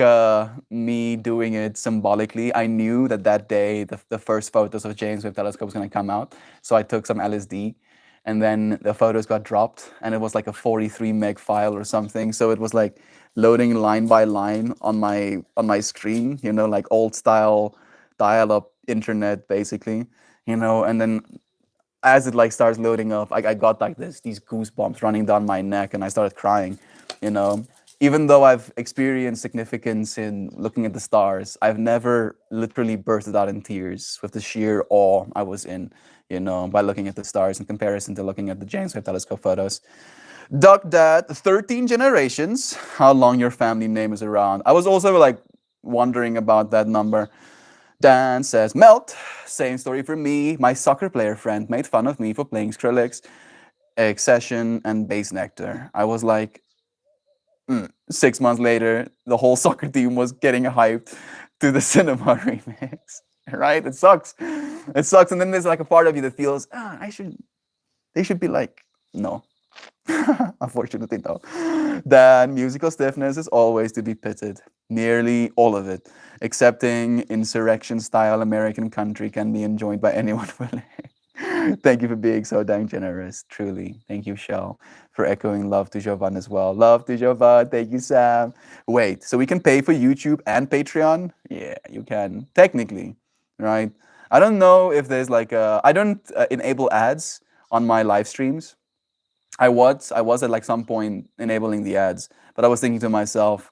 me doing it symbolically. I knew that that day the first photos of James Webb Telescope was going to come out, so I took some LSD, and then the photos got dropped, and it was like a 43 meg file or something. So it was like loading line by line on my screen, like old style dial-up internet, basically, and then as it like starts loading up, I got like these goosebumps running down my neck, and I started crying. You know, even though I've experienced significance in looking at the stars, I've never literally bursted out in tears with the sheer awe I was in. By looking at the stars in comparison to looking at the James Webb Telescope photos. Duck Dad, 13 generations. How long your family name is around? I was also like wondering about that number. Dan says, Melt, same story for me. My soccer player friend made fun of me for playing Skrillex, Accession, and Bass Nectar. I was like, 6 months later, the whole soccer team was getting hyped to the cinema remix. Right? It sucks. It sucks. And then there's like a part of you that feels, they should be like, no. Unfortunately, no. That musical stiffness is always to be pitied. Nearly all of it, excepting insurrection-style American country, can be enjoyed by anyone willing. Thank you for being so dang generous, truly. Thank you, Shell, for echoing love to Jovan as well. Love to Jovan. Thank you, Sam. Wait, so we can pay for YouTube and Patreon? Yeah, you can, technically, right? I don't know if there's like I don't enable ads on my live streams. I was at like some point enabling the ads, but I was thinking to myself,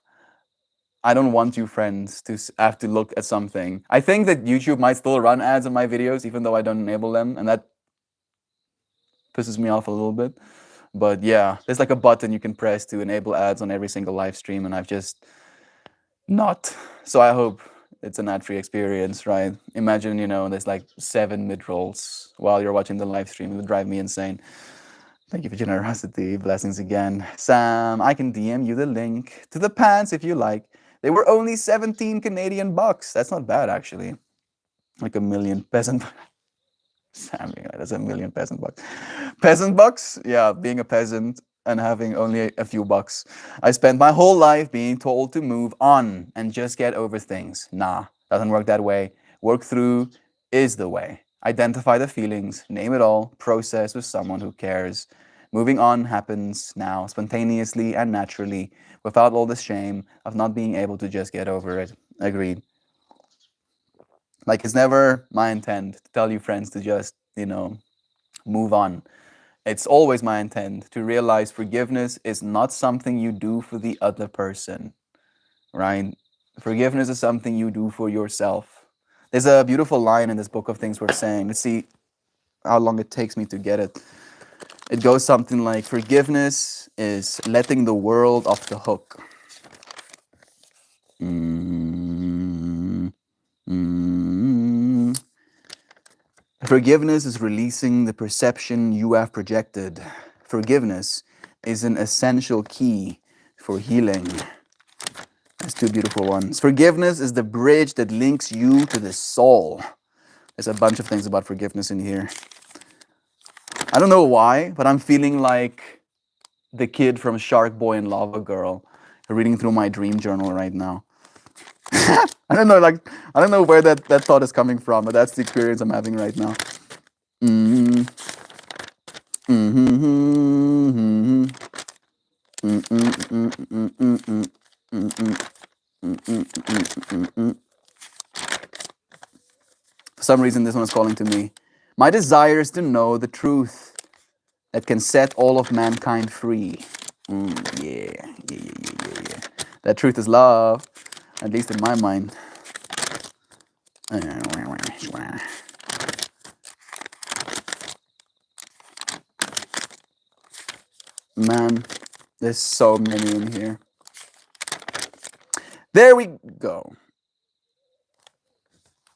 I don't want you friends to have to look at something. I think that YouTube might still run ads on my videos, even though I don't enable them, and that pisses me off a little bit. But yeah, there's like a button you can press to enable ads on every single live stream, and I've just not. So I hope it's an ad-free experience, right? Imagine, there's like 7 mid-rolls while you're watching the live stream. It would drive me insane. Thank you for generosity. Blessings again. Sam, I can DM you the link to the pants if you like. They were only 17 Canadian bucks. That's not bad, actually. Like a million peasant. Sam, that's a million peasant bucks. Peasant bucks? Yeah, being a peasant and having only a few bucks. I spent my whole life being told to move on and just get over things. Nah, doesn't work that way. Work through is the way. Identify the feelings, name it all, process with someone who cares. Moving on happens now, spontaneously and naturally, without all the shame of not being able to just get over it. Agreed. Like, it's never my intent to tell you friends to just, move on. It's always my intent to realize forgiveness is not something you do for the other person, right? Forgiveness is something you do for yourself. There's a beautiful line in this book of things we're saying. Let's see how long it takes me to get it. It goes something like forgiveness is letting the world off the hook. Mm, mm. Forgiveness is releasing the perception you have projected. Forgiveness is an essential key for healing. That's two beautiful ones. Forgiveness is the bridge that links you to the soul. There's a bunch of things about forgiveness in here. I don't know why, but I'm feeling like the kid from Shark Boy and Lava Girl reading through my dream journal right now. I don't know, like I don't know where that thought is coming from, but that's the experience I'm having right now. Mm-hmm. Mm-hmm. For some reason, this one is calling to me. My desire is to know the truth that can set all of mankind free. Yeah. That truth is love, at least in my mind. Man, there's so many in here. There we go.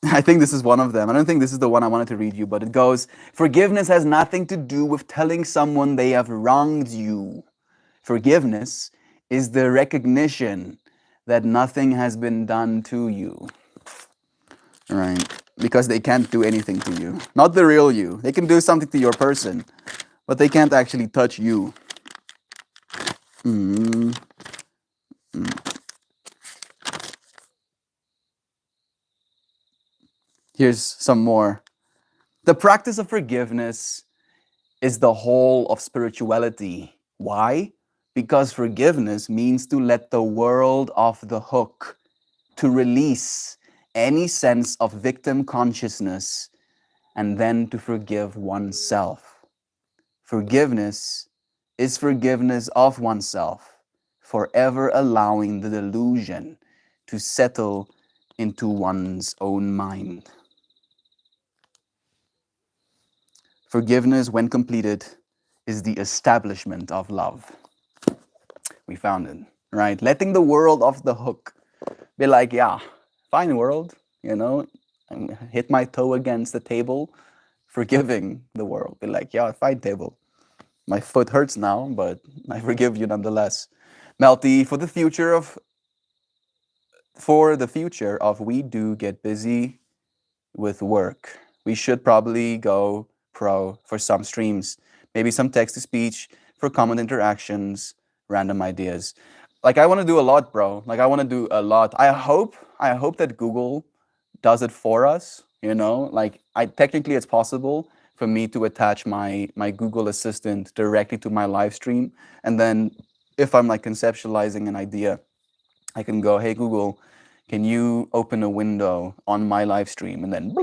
I think this is one of them. I don't think this is the one I wanted to read you, but it goes, forgiveness has nothing to do with telling someone they have wronged you. Forgiveness is the recognition that nothing has been done to you. Right? Because they can't do anything to you. Not the real you. They can do something to your person, but they can't actually touch you. Mm. Here's some more. The practice of forgiveness is the whole of spirituality. Why? Because forgiveness means to let the world off the hook, to release any sense of victim consciousness, and then to forgive oneself. Forgiveness is forgiveness of oneself, forever allowing the delusion to settle into one's own mind. Forgiveness, when completed, is the establishment of love. We found it, right? Letting the world off the hook. Be like, yeah, fine world, hit my toe against the table, forgiving the world. Be like, yeah, fine table. My foot hurts now, but I forgive you nonetheless. Melty, for the future of we do get busy with work. We should probably go pro for some streams, maybe some text to speech for common interactions, random ideas. Like I want to do a lot, bro. Like I want to do a lot. I hope that Google does it for us, Like I technically it's possible for me to attach my Google Assistant directly to my live stream, and then if I'm like conceptualizing an idea, I can go, "Hey Google, can you open a window on my live stream?" And then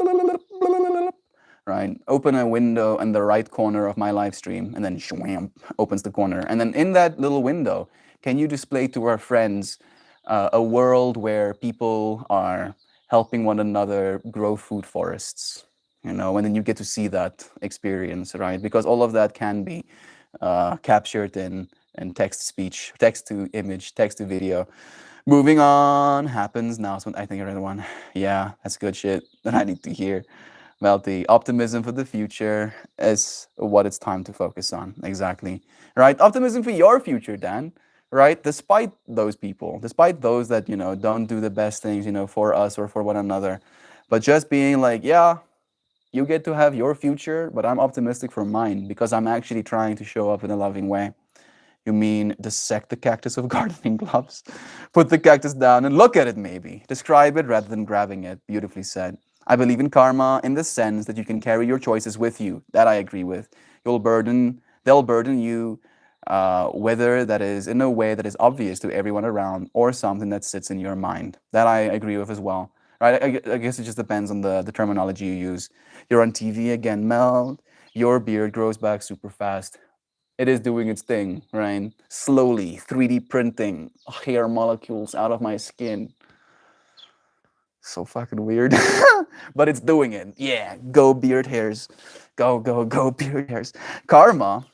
right, open a window in the right corner of my live stream, and then shwam, opens the corner. And then in that little window, can you display to our friends a world where people are helping one another grow food forests? And then you get to see that experience, right? Because all of that can be captured in text speech, text to image, text to video. Moving on happens now. So I think another one. Yeah, that's good shit that I need to hear. Well, the optimism for the future is what it's time to focus on. Exactly. Right? Optimism for your future, Dan. Right? Despite those people, despite those that, don't do the best things, for us or for one another. But just being like, yeah, you get to have your future, but I'm optimistic for mine because I'm actually trying to show up in a loving way. You mean dissect the cactus with gardening gloves? Put the cactus down and look at it, maybe. Describe it rather than grabbing it. Beautifully said. I believe in karma in the sense that you can carry your choices with you. That I agree with. They'll burden you, whether that is in a way that is obvious to everyone around or something that sits in your mind. That I agree with as well. Right? I guess it just depends on the terminology you use. You're on TV again, Mel. Your beard grows back super fast. It is doing its thing, right? Slowly 3D printing hair molecules out of my skin. So fucking weird. But it's doing it. Yeah, go beard hairs. Go beard hairs. Karma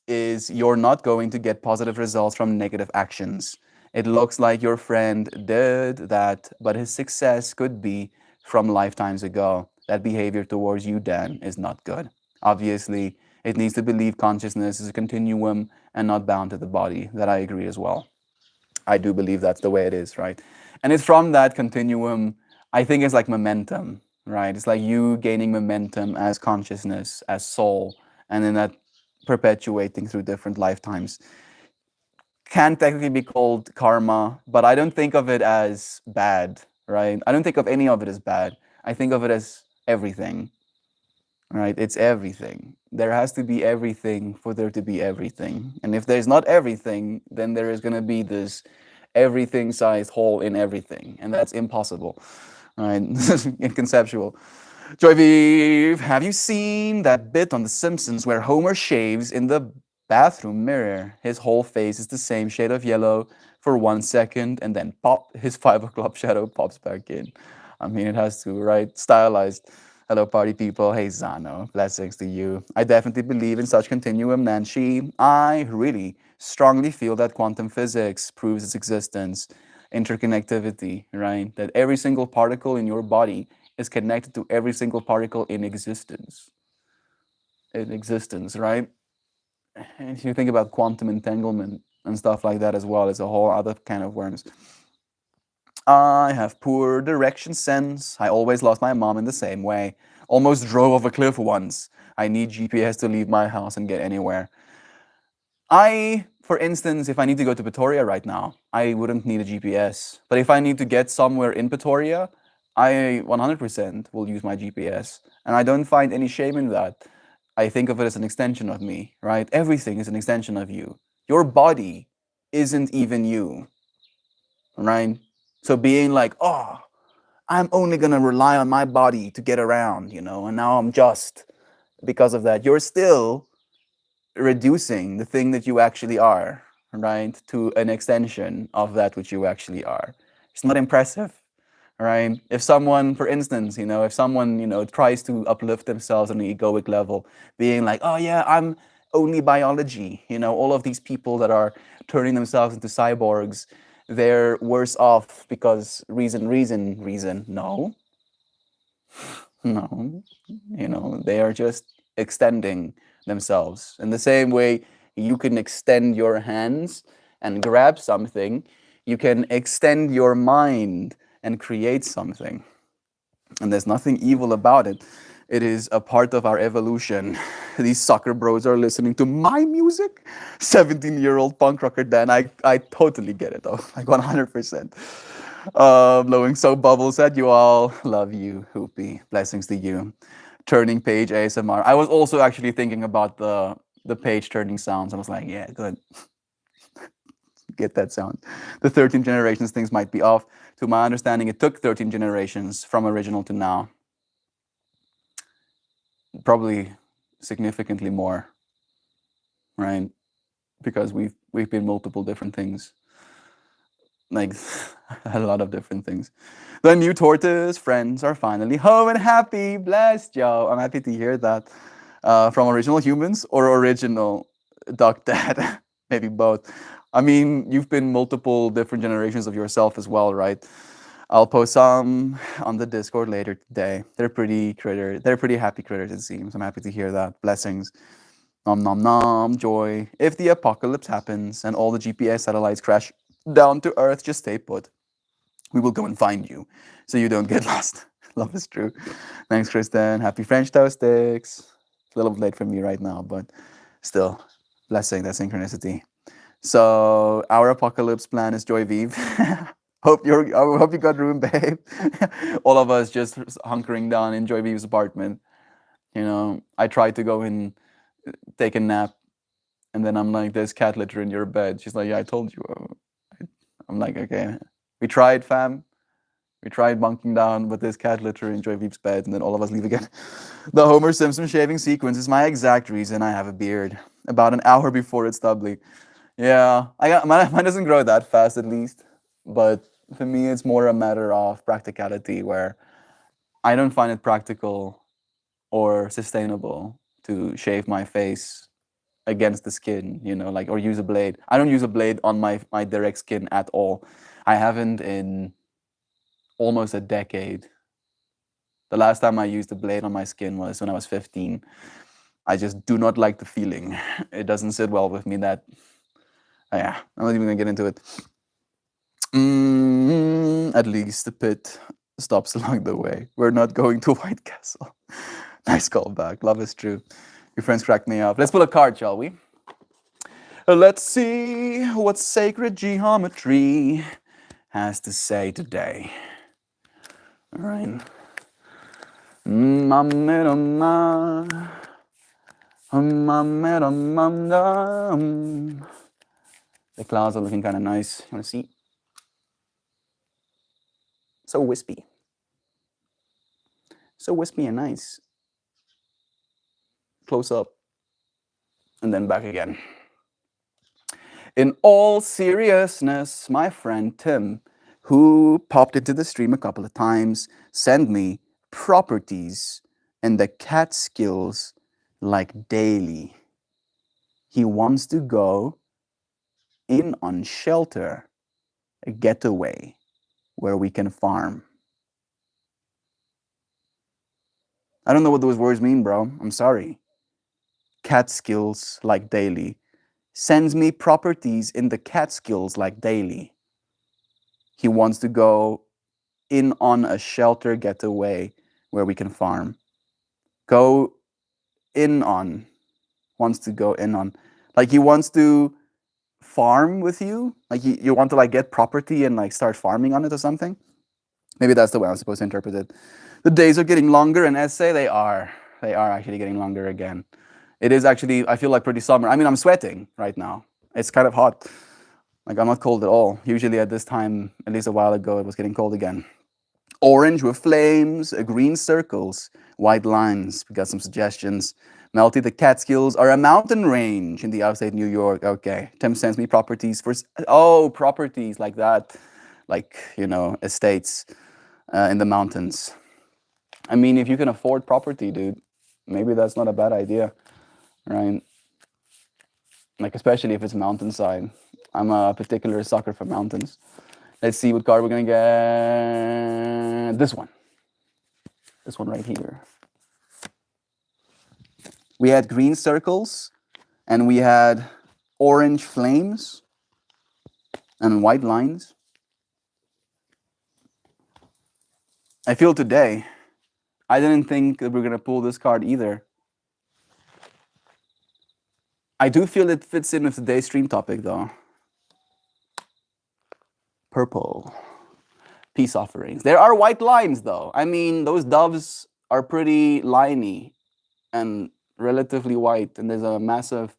is you're not going to get positive results from negative actions. It looks like your friend did that, but his success could be from lifetimes ago. That behavior towards you, Dan, is not good. Obviously, it needs to believe consciousness is a continuum and not bound to the body. That I agree as well. I do believe that's the way it is, right? And it's from that continuum, I think it's like momentum, right? It's like you gaining momentum as consciousness, as soul, and then that perpetuating through different lifetimes. Can technically be called karma, but I don't think of it as bad, right? I don't think of any of it as bad. I think of it as everything, right? It's everything. There has to be everything for there to be everything. And if there's not everything, then there is going to be this everything sized hole in everything. And that's impossible, right? Inconceptual. Joy Vive, have you seen that bit on The Simpsons where Homer shaves in the bathroom mirror? His whole face is the same shade of yellow for 1 second, and then pop, his 5 o'clock shadow pops back in. I mean, it has to, right? Stylized. Hello, party people. Hey, Zano. Blessings to you. I definitely believe in such continuum, Nancy. I really strongly feel that quantum physics proves its existence, interconnectivity, right? That every single particle in your body is connected to every single particle in existence. In existence, right? And if you think about quantum entanglement and stuff like that as well, it's a whole other kind of worms. I have poor direction sense. I always lost my mom in the same way. Almost drove off a cliff once. I need GPS to leave my house and get anywhere. For instance, if I need to go to Pretoria right now, I wouldn't need a GPS. But if I need to get somewhere in Pretoria, I 100% will use my GPS. And I don't find any shame in that. I think of it as an extension of me, right? Everything is an extension of you. Your body isn't even you, right? So being like, oh, I'm only going to rely on my body to get around, and now I'm just because of that. You're still reducing the thing that you actually are, right, to an extension of that which you actually are. It's not impressive, right? If someone, for instance, if someone, tries to uplift themselves on an egoic level, being like, oh yeah, I'm only biology, all of these people that are turning themselves into cyborgs, they're worse off because reason. No, no, they are just extending themselves. In the same way you can extend your hands and grab something, you can extend your mind and create something. And there's nothing evil about it. It is a part of our evolution. These soccer bros are listening to my music. 17-year-old punk rocker Dan. I totally get it though, like 100%. Blowing soap bubbles at you all. Love you, Hoopy. Blessings to you. Turning page ASMR. I was also actually thinking about the page turning sounds. I was like, yeah, good. Get that sound. The 13 generations things might be off. To my understanding, it took 13 generations from original to now. Probably significantly more, right? Because we've been multiple different things. Like a lot of different things. The new tortoise friends are finally home and happy. Blessed, yo. I'm happy to hear that. From original humans or original duck dad. Maybe both. I mean, you've been multiple different generations of yourself as well, right? I'll post some on the Discord later today. They're pretty happy critters, it seems. I'm happy to hear that. Blessings. Nom nom nom, joy. If the apocalypse happens and all the GPS satellites crash down to Earth, just stay put. We will go and find you so you don't get lost. Love is true. Thanks, Kristen. Happy French toast sticks. It's a little late for me right now, but still, blessing that synchronicity. So our apocalypse plan is Joy Vive. I hope you got room, babe. All of us just hunkering down in Joy Vive's apartment. I tried to go and take a nap, and then I'm like, "There's cat litter in your bed." She's like, "Yeah, I told you." I'm like, "Okay." We tried, fam. We tried bunking down, but there's cat litter in Joy Vive's bed, and then all of us leave again. The Homer Simpson shaving sequence is my exact reason I have a beard. About an hour before it's stubbly. Yeah, mine doesn't grow that fast at least, but for me it's more a matter of practicality where I don't find it practical or sustainable to shave my face against the skin, like, or use a blade. I don't use a blade on my direct skin at all. I haven't in almost a decade. The last time I used a blade on my skin was when I was 15. I just do not like the feeling. It doesn't sit well with me. Yeah, I'm not even gonna get into it. At least the pit stops along the way. We're not going to White Castle. Nice callback. Love is true. Your friends cracked me up. Let's pull a card, shall we? Let's see what sacred geometry has to say today. All right. The clouds are looking kind of nice. You want to see? So wispy. So wispy and nice. Close up. And then back again. In all seriousness, my friend Tim, who popped into the stream a couple of times, sent me properties in the Catskills like daily. He wants to go in on shelter, a getaway where we can farm. I don't know what those words mean, bro. I'm sorry. Catskills like daily. Sends me properties in the Catskills like daily. He wants to go in on a shelter getaway where we can farm. Go in on. Wants to go in on. Like he wants to farm with you. Like you want to like get property and like start farming on it or something. Maybe that's the way I'm supposed to interpret it. The days are getting longer in essay. They are actually getting longer again. It is actually, I feel like pretty summer. I mean, I'm sweating right now. It's kind of hot. Like I'm not cold at all. Usually at this time, at least a while ago, it was getting cold again. Orange with flames, green circles, white lines. We got some suggestions. Melty, the Catskills are a mountain range in the upstate New York. Okay. Tim sends me properties for, properties like that. Like, estates in the mountains. I mean, if you can afford property, dude, maybe that's not a bad idea, right? Like, especially if it's mountainside. I'm a particular sucker for mountains. Let's see what card we're going to get. This one. This one right here. We had green circles, and we had orange flames, and white lines. I feel today, I didn't think that we're going to pull this card either. I do feel it fits in with today's stream topic, though. Purple. Peace offerings. There are white lines, though. I mean, those doves are pretty liney and relatively white, and there's a massive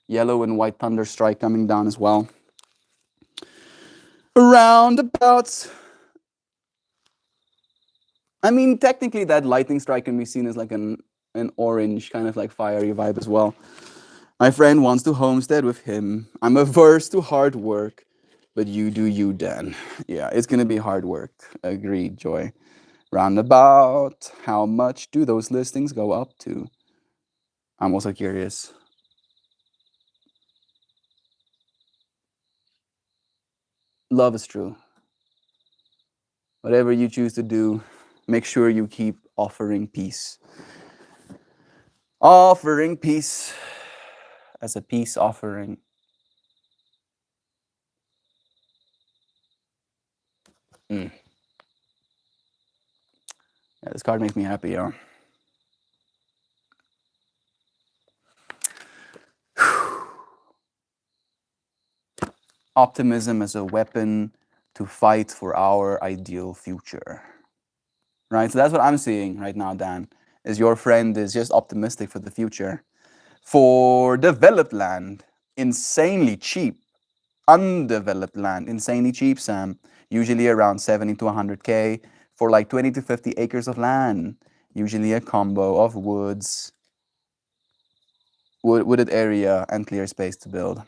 yellow and white thunder strike coming down as well. Roundabouts. I mean, technically that lightning strike can be seen as like an orange kind of like fiery vibe as well. My friend wants to homestead with him. I'm averse to hard work, but you do you, Dan. Yeah, it's gonna be hard work. Agreed, Joy. Roundabout, how much do those listings go up to? I'm also curious. Love is true. Whatever you choose to do, make sure you keep offering peace. Offering peace as a peace offering. Yeah, this card makes me happy, yeah. Optimism as a weapon to fight for our ideal future. Right, so that's what I'm seeing right now, Dan, is your friend is just optimistic for the future. For developed land, insanely cheap. Undeveloped land, insanely cheap, Sam. Usually around 70 to 100K for like 20 to 50 acres of land. Usually a combo of woods, wooded area, and clear space to build.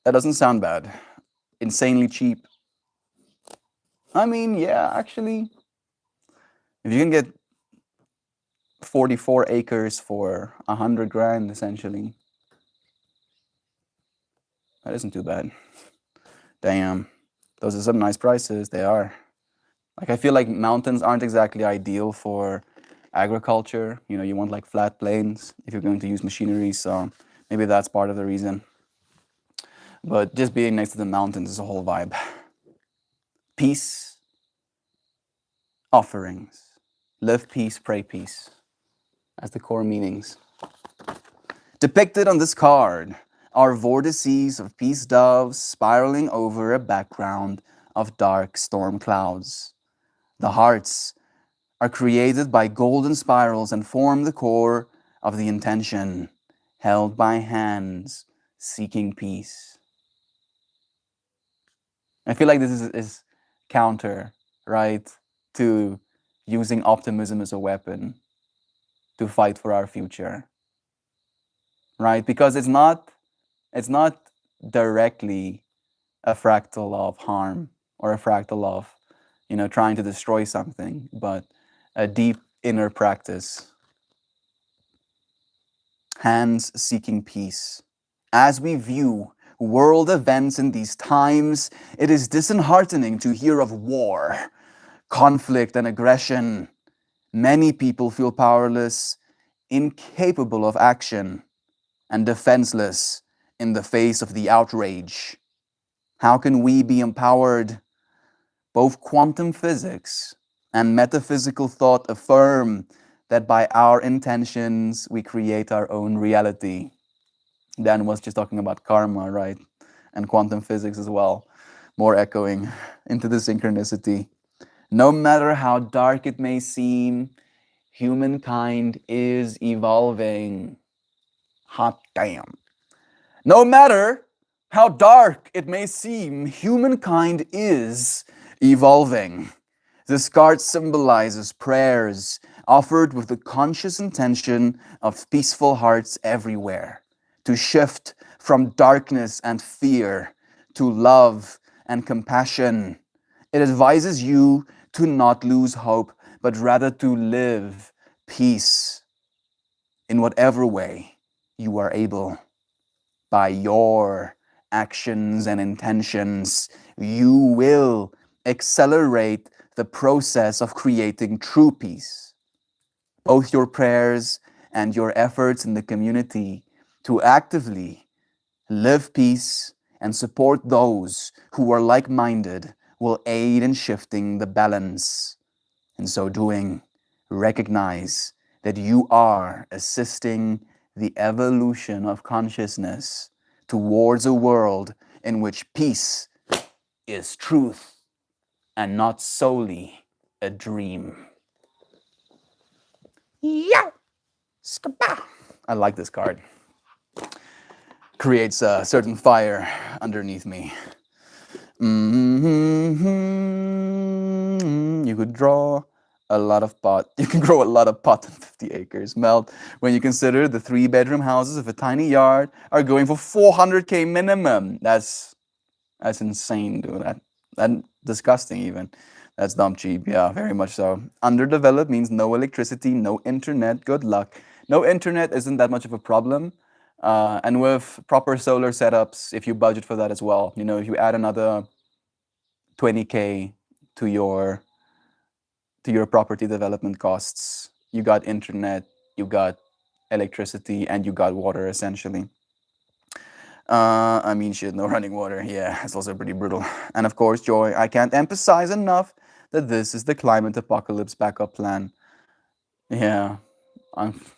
That doesn't sound bad. Insanely cheap. I mean, yeah, actually, if you can get 44 acres for 100 grand, essentially. That isn't too bad. Damn. Those are some nice prices. They are. Like, I feel like mountains aren't exactly ideal for agriculture. You know, you want like flat plains if you're going to use machinery. So maybe that's part of the reason. But just being next to the mountains is a whole vibe. Peace, offerings. Live peace, pray peace. That's the core meanings. Depicted on this card are vortices of peace doves spiraling over a background of dark storm clouds. The hearts are created by golden spirals and form the core of the intention, held by hands seeking peace. I feel like this is counter, right, to using optimism as a weapon to fight for our future, right? Because it's not directly a fractal of harm or a fractal of, you know, trying to destroy something, but a deep inner practice. Hands seeking peace. As we view world events in these times, it is disheartening to hear of war, conflict, and aggression. Many people feel powerless, incapable of action, and defenseless in the face of the outrage. How can we be empowered? Both quantum physics and metaphysical thought affirm that by our intentions, we create our own reality. Dan was just talking about karma, right? And quantum physics as well, more echoing into the synchronicity. No matter how dark it may seem, humankind is evolving. Hot damn. No matter how dark it may seem, humankind is evolving. This card symbolizes prayers offered with the conscious intention of peaceful hearts everywhere, to shift from darkness and fear to love and compassion. It advises you to not lose hope, but rather to live peace in whatever way you are able. By your actions and intentions, you will accelerate the process of creating true peace. Both your prayers and your efforts in the community to actively live peace and support those who are like-minded will aid in shifting the balance. In so doing, recognize that you are assisting the evolution of consciousness towards a world in which peace is truth and not solely a dream. Yeah. I like this card. Creates a certain fire underneath me. You could draw a lot of pot. You can grow a lot of pot on 50 acres. Melt when you consider the 3-bedroom houses of a tiny yard are going for 400K minimum. That's insane, dude. That disgusting even. That's dumb cheap. Yeah, very much so. Underdeveloped means no electricity, no internet. Good luck. No internet isn't that much of a problem. And with proper solar setups, if you budget for that as well, you know, if you add another 20K to your property development costs, you got internet, you got electricity, and you got water essentially. I mean, shit, no running water. Yeah, it's also pretty brutal. And of course, Joy, I can't emphasize enough that this is the climate apocalypse backup plan. Yeah,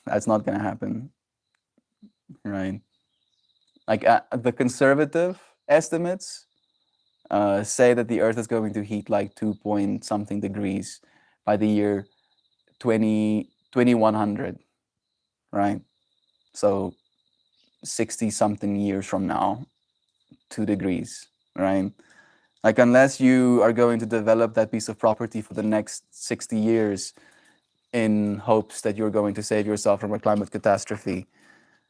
that's not gonna happen, right? Like the conservative estimates say that the Earth is going to heat like 2 point something degrees by the year 2100, right? So 60 something years from now, 2 degrees, right? Like, unless you are going to develop that piece of property for the next 60 years in hopes that you're going to save yourself from a climate catastrophe,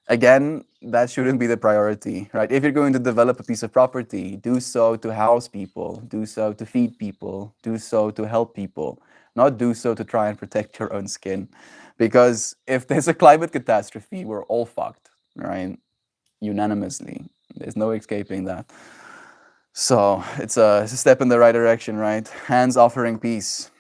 Again, that shouldn't be the priority, right? If you're going to develop a piece of property, do so to house people, do so to feed people, do so to help people, not do so to try and protect your own skin. Because if there's a climate catastrophe, we're all fucked, right? Unanimously. There's no escaping that. So it's a step in the right direction, right? Hands offering peace.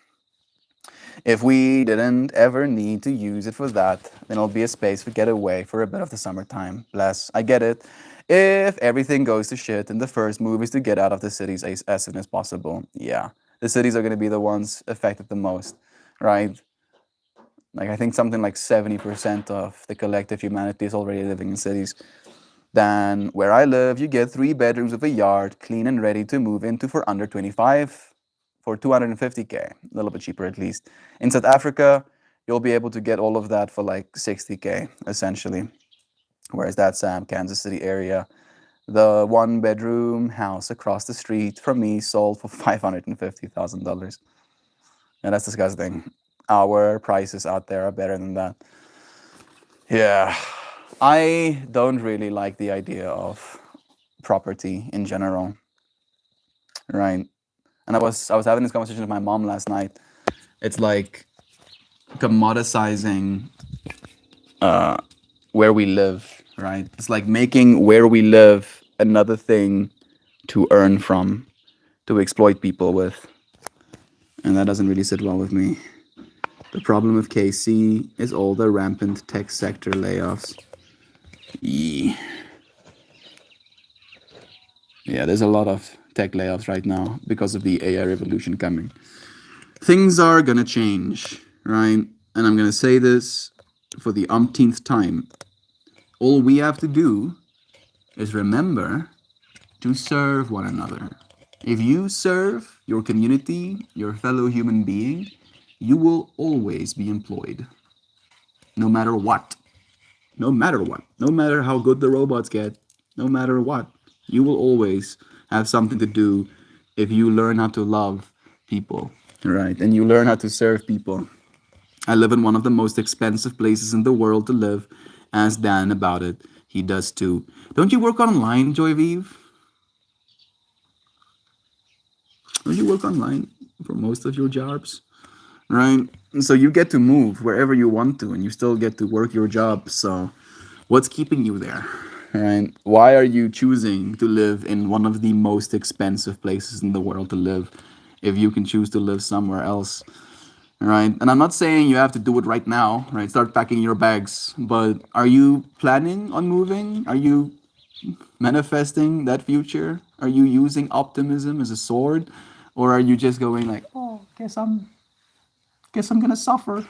If we didn't ever need to use it for that, then it'll be a space for getaway for a bit of the summertime. Bless. I get it. If everything goes to shit, then the first move is to get out of the cities as soon as possible. Yeah. The cities are going to be the ones affected the most, right? Like, I think something like 70% of the collective humanity is already living in cities. Then, where I live, you get 3 bedrooms with a yard, clean and ready to move into for under 25, for 250K, a little bit cheaper at least. In South Africa, you'll be able to get all of that for like 60K, essentially. Whereas that's Kansas City area. The 1 bedroom house across the street from me sold for $550,000. And that's disgusting. Our prices out there are better than that. Yeah. I don't really like the idea of property in general, right? And I was having this conversation with my mom last night. It's like commoditizing where we live, right? It's like making where we live another thing to earn from, to exploit people with. And that doesn't really sit well with me. The problem with KC is all the rampant tech sector layoffs. Yeah. Yeah, there's a lot of tech layoffs right now because of the AI revolution coming. Things are gonna change, right? And I'm gonna say this for the umpteenth time. All we have to do is remember to serve one another. If you serve your community, your fellow human being, you will always be employed. No matter what. No matter what. No matter how good the robots get. No matter what. You will always have something to do if you learn how to love people, right? And you learn how to serve people. I live in one of the most expensive places in the world to live. Ask Dan about it. He does too. Don't you work online, Joy Vive? Don't you work online for most of your jobs? Right? And so you get to move wherever you want to and you still get to work your job. So what's keeping you there? Right? Why are you choosing to live in one of the most expensive places in the world to live if you can choose to live somewhere else? Right? And I'm not saying you have to do it right now, right? Start packing your bags. But are you planning on moving? Are you manifesting that future? Are you using optimism as a sword? Or are you just going like, oh, guess I'm gonna suffer.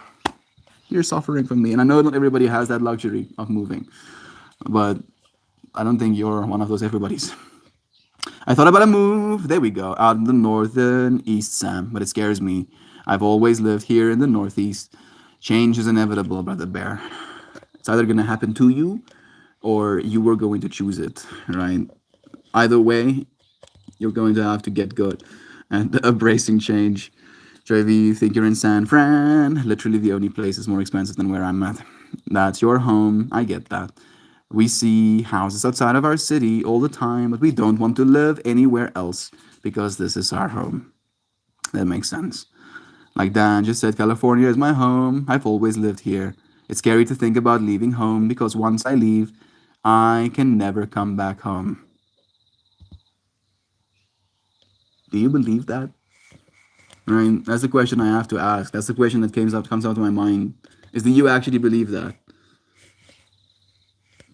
You're suffering from me. And I know not everybody has that luxury of moving, but I don't think you're one of those everybody's. I thought about a move. There we go. Out in the northern east, Sam. But it scares me. I've always lived here in the northeast. Change is inevitable, Brother Bear. It's either going to happen to you or you were going to choose it, right? Either way, you're going to have to get good and embracing change. JV, you think you're in San Fran? Literally the only place is more expensive than where I'm at. That's your home. I get that. We see houses outside of our city all the time, but we don't want to live anywhere else because this is our home. That makes sense. Like Dan just said, California is my home. I've always lived here. It's scary to think about leaving home because once I leave, I can never come back home. Do you believe that? Right? That's the question I have to ask. That's the question that comes out to my mind. Is do you actually believe that?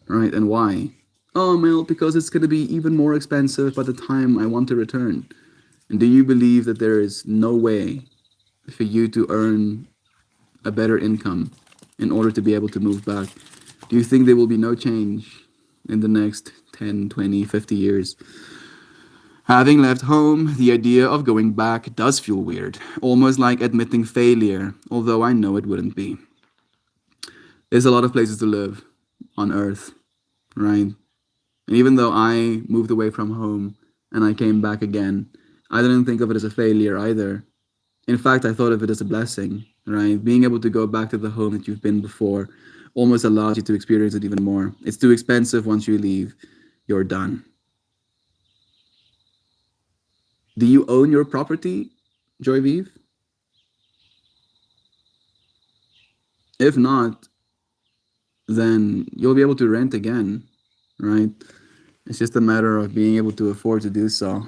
Right? And why? Oh, Mel, because it's going to be even more expensive by the time I want to return. And do you believe that there is no way for you to earn a better income in order to be able to move back? Do you think there will be no change in the next 10, 20, 50 years? Having left home, the idea of going back does feel weird, almost like admitting failure, although I know it wouldn't be. There's a lot of places to live on Earth, right? And even though I moved away from home and I came back again, I didn't think of it as a failure either. In fact, I thought of it as a blessing, right? Being able to go back to the home that you've been before almost allows you to experience it even more. It's too expensive once you leave, you're done. Do you own your property, Joy Vive? If not, then you'll be able to rent again, right? It's just a matter of being able to afford to do so.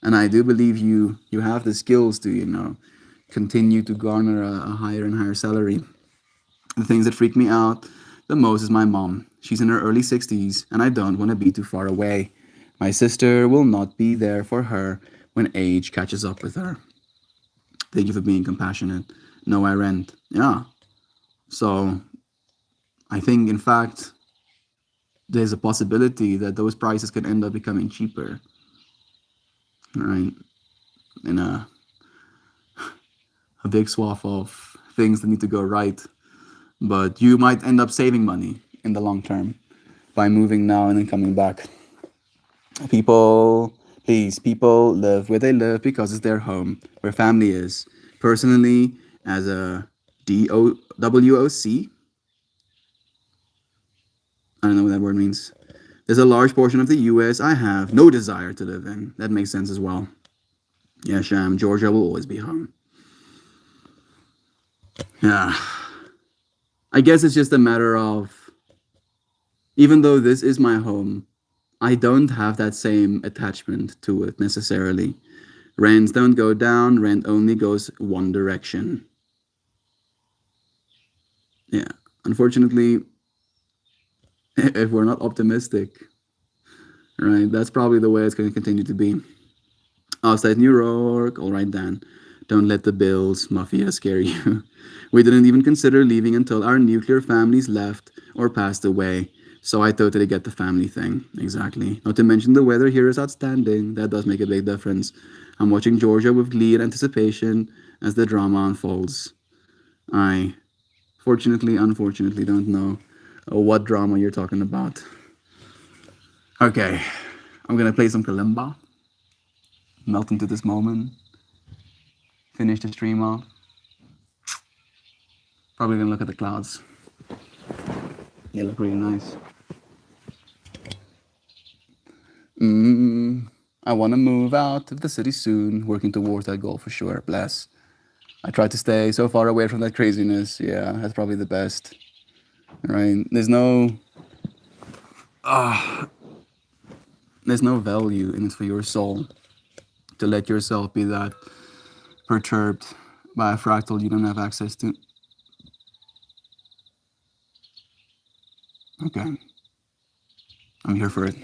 And I do believe you have the skills to, continue to garner a higher and higher salary. The things that freak me out the most is my mom. She's in her early 60s, and I don't want to be too far away. My sister will not be there for her when age catches up with her. Thank you for being compassionate. No, I rent. Yeah. So I think, in fact, there's a possibility that those prices could end up becoming cheaper, right? In a big swath of things that need to go right. But you might end up saving money in the long term by moving now and then coming back. People, please, people live where they live because it's their home, where family is. Personally, as a DOWOC, I don't know what that word means. There's a large portion of the US I have no desire to live in. That makes sense as well. Yeah, Sham, Georgia will always be home. Yeah. I guess it's just a matter of, even though this is my home, I don't have that same attachment to it necessarily. Rents don't go down, rent only goes one direction. Yeah. Unfortunately, if we're not optimistic, right, that's probably the way it's going to continue to be. Outside New York, all right, Dan. Don't let the Bills Mafia scare you. We didn't even consider leaving until our nuclear families left or passed away. So I totally get the family thing. Exactly. Not to mention the weather here is outstanding. That does make a big difference. I'm watching Georgia with glee and anticipation as the drama unfolds. I, fortunately, unfortunately, don't know what drama you're talking about. Okay, I'm gonna play some kalimba, melt into this moment, finish the stream off. Probably gonna look at the clouds. They look really nice. I want to move out of the city soon, working towards that goal for sure. Bless. I try to stay so far away from that craziness. Yeah, that's probably the best. Right? There's no value in it for your soul to let yourself be that perturbed by a fractal you don't have access to. Okay. I'm here for it.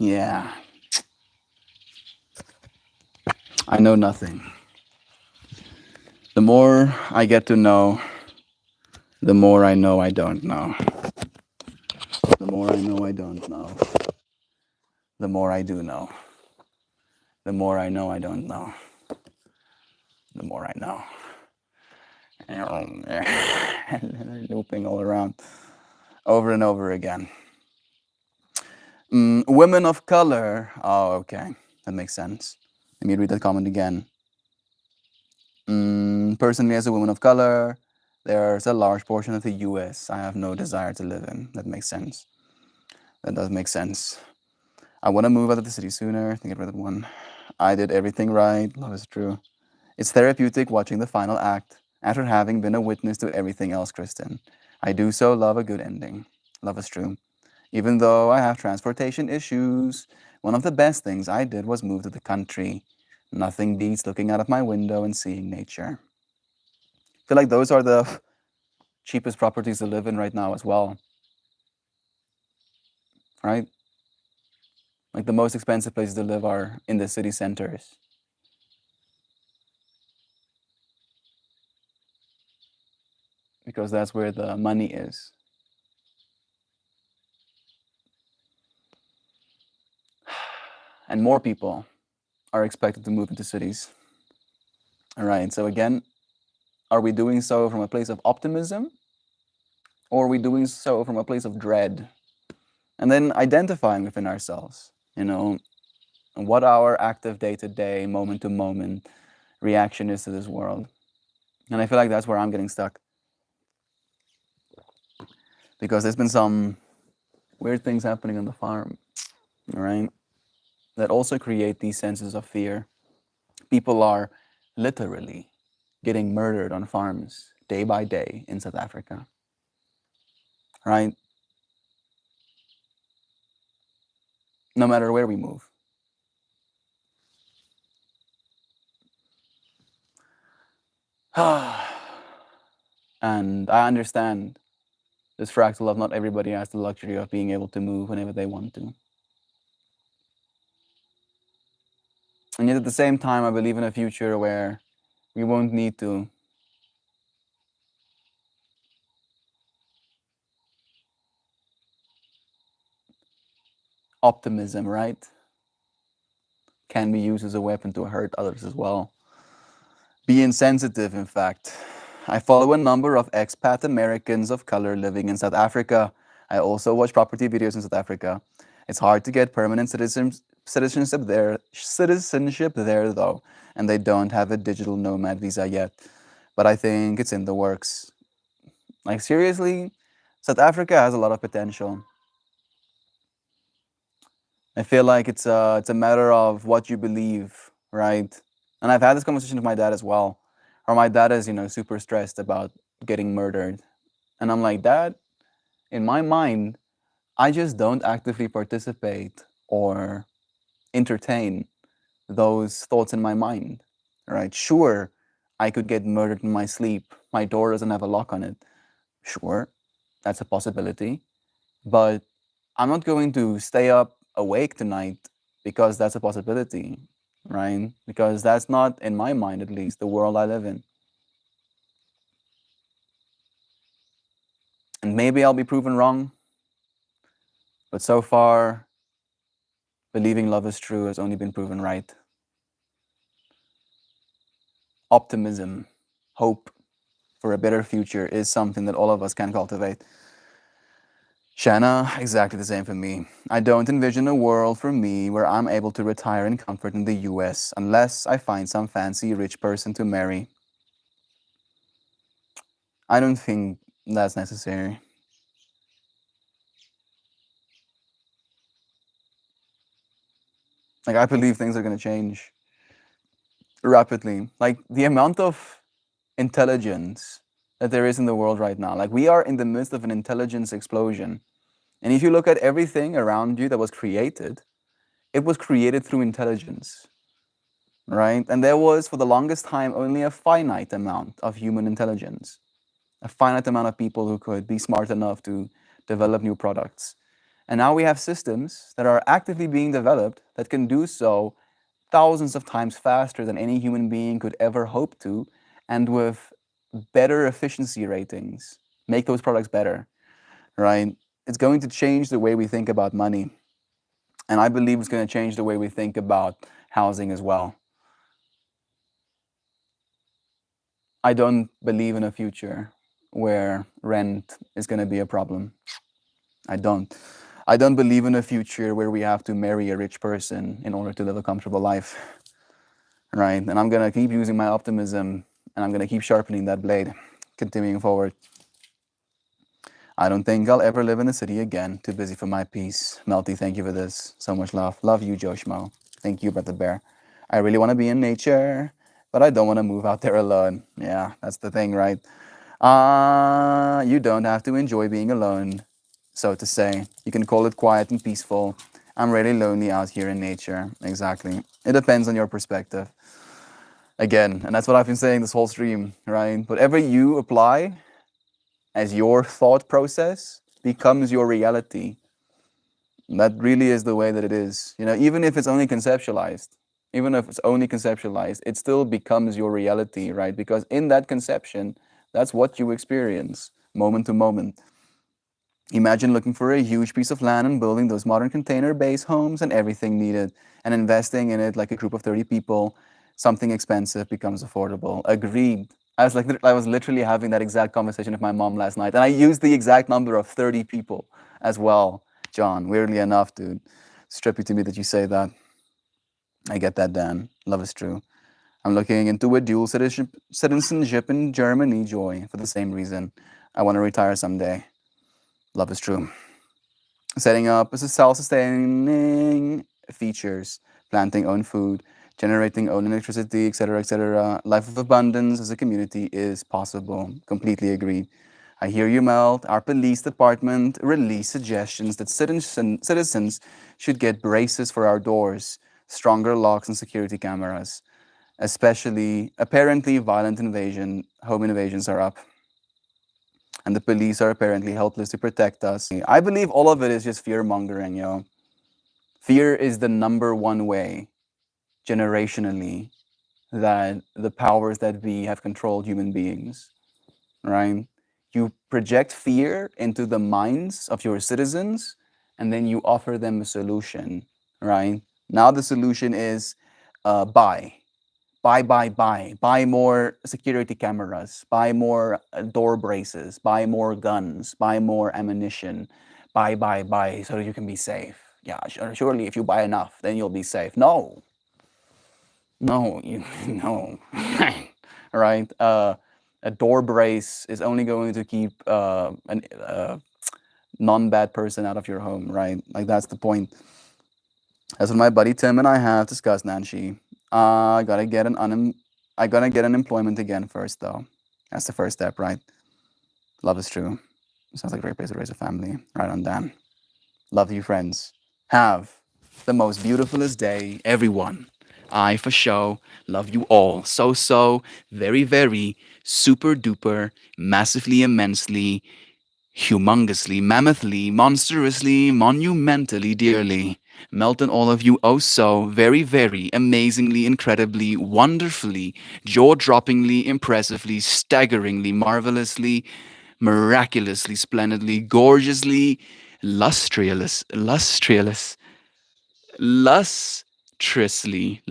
Yeah, I know nothing. The more I get to know, the more I know I don't know. The more I know I don't know, the more I do know. The more I know I don't know, the more I know. Looping all around over and over again. Women of color. Oh, okay. That makes sense. Let me read that comment again. Personally, as a woman of color, there's a large portion of the US I have no desire to live in. That makes sense. That does make sense. I want to move out of the city sooner. I think I read that one. I did everything right. Love is true. It's therapeutic watching the final act after having been a witness to everything else, Kristen. I do so love a good ending. Love is true. Even though I have transportation issues, one of the best things I did was move to the country. Nothing beats looking out of my window and seeing nature. I feel like those are the cheapest properties to live in right now as well, right? Like the most expensive places to live are in the city centers because that's where the money is. And more people are expected to move into cities. All right. So again, are we doing so from a place of optimism or are we doing so from a place of dread? And then identifying within ourselves, what our active day to day, moment to moment reaction is to this world. And I feel like that's where I'm getting stuck because there's been some weird things happening on the farm, all right, that also create these senses of fear. People are literally getting murdered on farms day by day in South Africa, right? No matter where we move. And I understand this fractal of not everybody has the luxury of being able to move whenever they want to. And yet at the same time, I believe in a future where we won't need to. Optimism, right? Can be used as a weapon to hurt others as well. Be insensitive, in fact. I follow a number of expat Americans of color living in South Africa. I also watch property videos in South Africa. It's hard to get permanent citizenship there though, and they don't have a digital nomad visa yet. But I think it's in the works. Like seriously, South Africa has a lot of potential. I feel like it's a matter of what you believe, right? And I've had this conversation with my dad as well. Or my dad is, super stressed about getting murdered. And I'm like, Dad, in my mind, I just don't actively participate or entertain those thoughts in my mind. Right? Sure, I could get murdered in my sleep. My door doesn't have a lock on it. Sure, that's a possibility. But I'm not going to stay up awake tonight because that's a possibility, right? Because that's not, in my mind at least, the world I live in. And maybe I'll be proven wrong, but so far, believing love is true has only been proven right. Optimism, hope for a better future is something that all of us can cultivate. Shanna, exactly the same for me. I don't envision a world for me where I'm able to retire in comfort in the US unless I find some fancy rich person to marry. I don't think that's necessary. Like, I believe things are going to change rapidly. Like, the amount of intelligence that there is in the world right now, like, we are in the midst of an intelligence explosion. And if you look at everything around you that was created, it was created through intelligence, right? And there was, for the longest time, only a finite amount of human intelligence, a finite amount of people who could be smart enough to develop new products. And now we have systems that are actively being developed that can do so thousands of times faster than any human being could ever hope to, and with better efficiency ratings, make those products better, right? It's going to change the way we think about money. And I believe it's going to change the way we think about housing as well. I don't believe in a future where rent is going to be a problem. I don't. I don't believe in a future where we have to marry a rich person in order to live a comfortable life, right? And I'm going to keep using my optimism and I'm going to keep sharpening that blade, continuing forward. I don't think I'll ever live in the city again. Too busy for my peace. Melty, thank you for this. So much love. Love you, Joe Schmo. Thank you, Brother Bear. I really want to be in nature, but I don't want to move out there alone. Yeah, that's the thing, right? You don't have to enjoy being alone, so to say. You can call it quiet and peaceful. I'm really lonely out here in nature. Exactly. It depends on your perspective. Again, and that's what I've been saying this whole stream, right? Whatever you apply as your thought process becomes your reality. That really is the way that it is. You know, even if it's only conceptualized, it still becomes your reality, right? Because in that conception, that's what you experience moment to moment. Imagine looking for a huge piece of land and building those modern container-based homes and everything needed and investing in it like a group of 30 people. Something expensive becomes affordable. Agreed. I was literally having that exact conversation with my mom last night, and I used the exact number of 30 people as well. John, weirdly enough, dude, it's trippy to me that you say that. I get that, Dan. Love is true. I'm looking into a dual citizenship in Germany, Joy, for the same reason. I want to retire someday. Love is true. Setting up as a self-sustaining features, planting own food, generating own electricity, etc., etc. Life of abundance as a community is possible. Completely agreed. I hear you, Melt. Our police department released suggestions that citizens should get braces for our doors, stronger locks and security cameras. Especially, apparently, home invasions are up. And the police are apparently helpless to protect us. I believe all of it is just fear mongering, yo. Fear is the number one way, generationally, that the powers that be have controlled human beings, right? You project fear into the minds of your citizens, and then you offer them a solution, right? Now the solution is buy. Buy more security cameras, buy more door braces, buy more guns, buy more ammunition, buy, so that you can be safe. Yeah, surely if you buy enough, then you'll be safe. No, no. Right? A door brace is only going to keep a non-bad person out of your home, right? Like that's the point. That's what my buddy Tim and I have discussed, Nancy. I gotta get an employment again first, though. That's the first step, right? Love is true. Sounds like a great place to raise a family. Right on, Dan. Love you, friends. Have the most beautifulest day, everyone. I, for show, love you all so, very, very, super duper, massively, immensely, humongously, mammothly, monstrously, monumentally, dearly. Melt in all of you oh so, very, very, amazingly, incredibly, wonderfully, jaw-droppingly, impressively, staggeringly, marvelously, miraculously, splendidly, gorgeously, lustrously,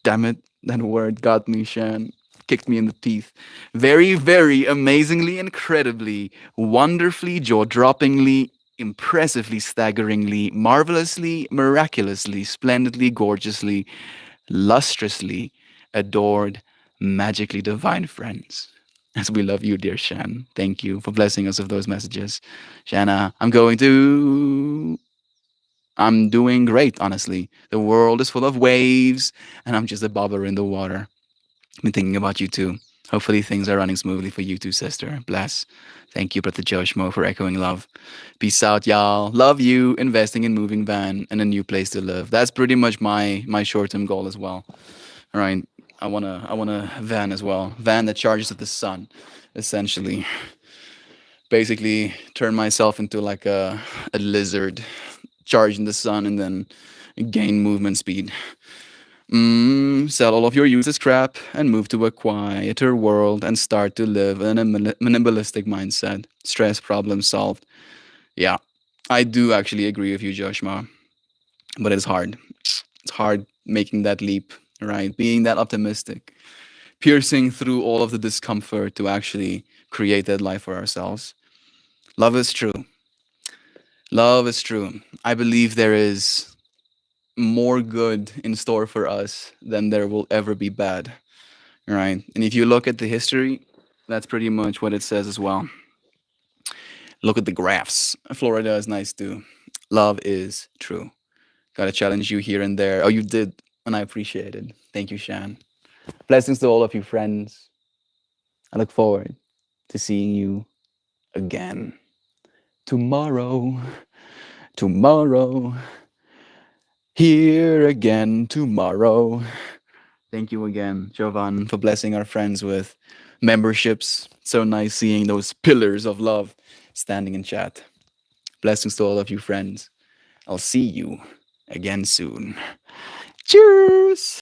damn it, that word got me, Shan. Kicked me in the teeth. Very, very amazingly, incredibly, wonderfully, jaw droppingly, impressively, staggeringly, marvelously, miraculously, splendidly, gorgeously, lustrously, adored, magically divine friends. As we love you, dear Shan. Thank you for blessing us with those messages. Shanna, I'm doing great, honestly. The world is full of waves, and I'm just a bobber in the water. I've been thinking about you too. Hopefully, things are running smoothly for you too, sister. Bless. Thank you, Brother Joshmo, for echoing love. Peace out, y'all. Love you. Investing in moving van and a new place to live. That's pretty much my short-term goal as well. All right. I want a van as well. Van that charges at the sun, essentially. basically turn myself into like a lizard, charge in the sun, and then gain movement speed. Sell all of your useless crap and move to a quieter world and start to live in a minimalistic mindset. Stress problem solved. Yeah, I do actually agree with you, Joshua, but it's hard. It's hard making that leap, right? Being that optimistic, piercing through all of the discomfort to actually create that life for ourselves. Love is true. Love is true. I believe there is more good in store for us than there will ever be bad, right? And if you look at the history, that's pretty much what it says as well. Look at the graphs. Florida is nice too. Love is true. Gotta challenge you here and there. Oh, you did, and I appreciate it. Thank you, Shan. Blessings to all of you friends. I look forward to seeing you again tomorrow. Tomorrow. Here again tomorrow. Thank you again, Jovan, for blessing our friends with memberships. So nice seeing those pillars of love standing in chat. Blessings to all of you friends. I'll see you again soon. Cheers!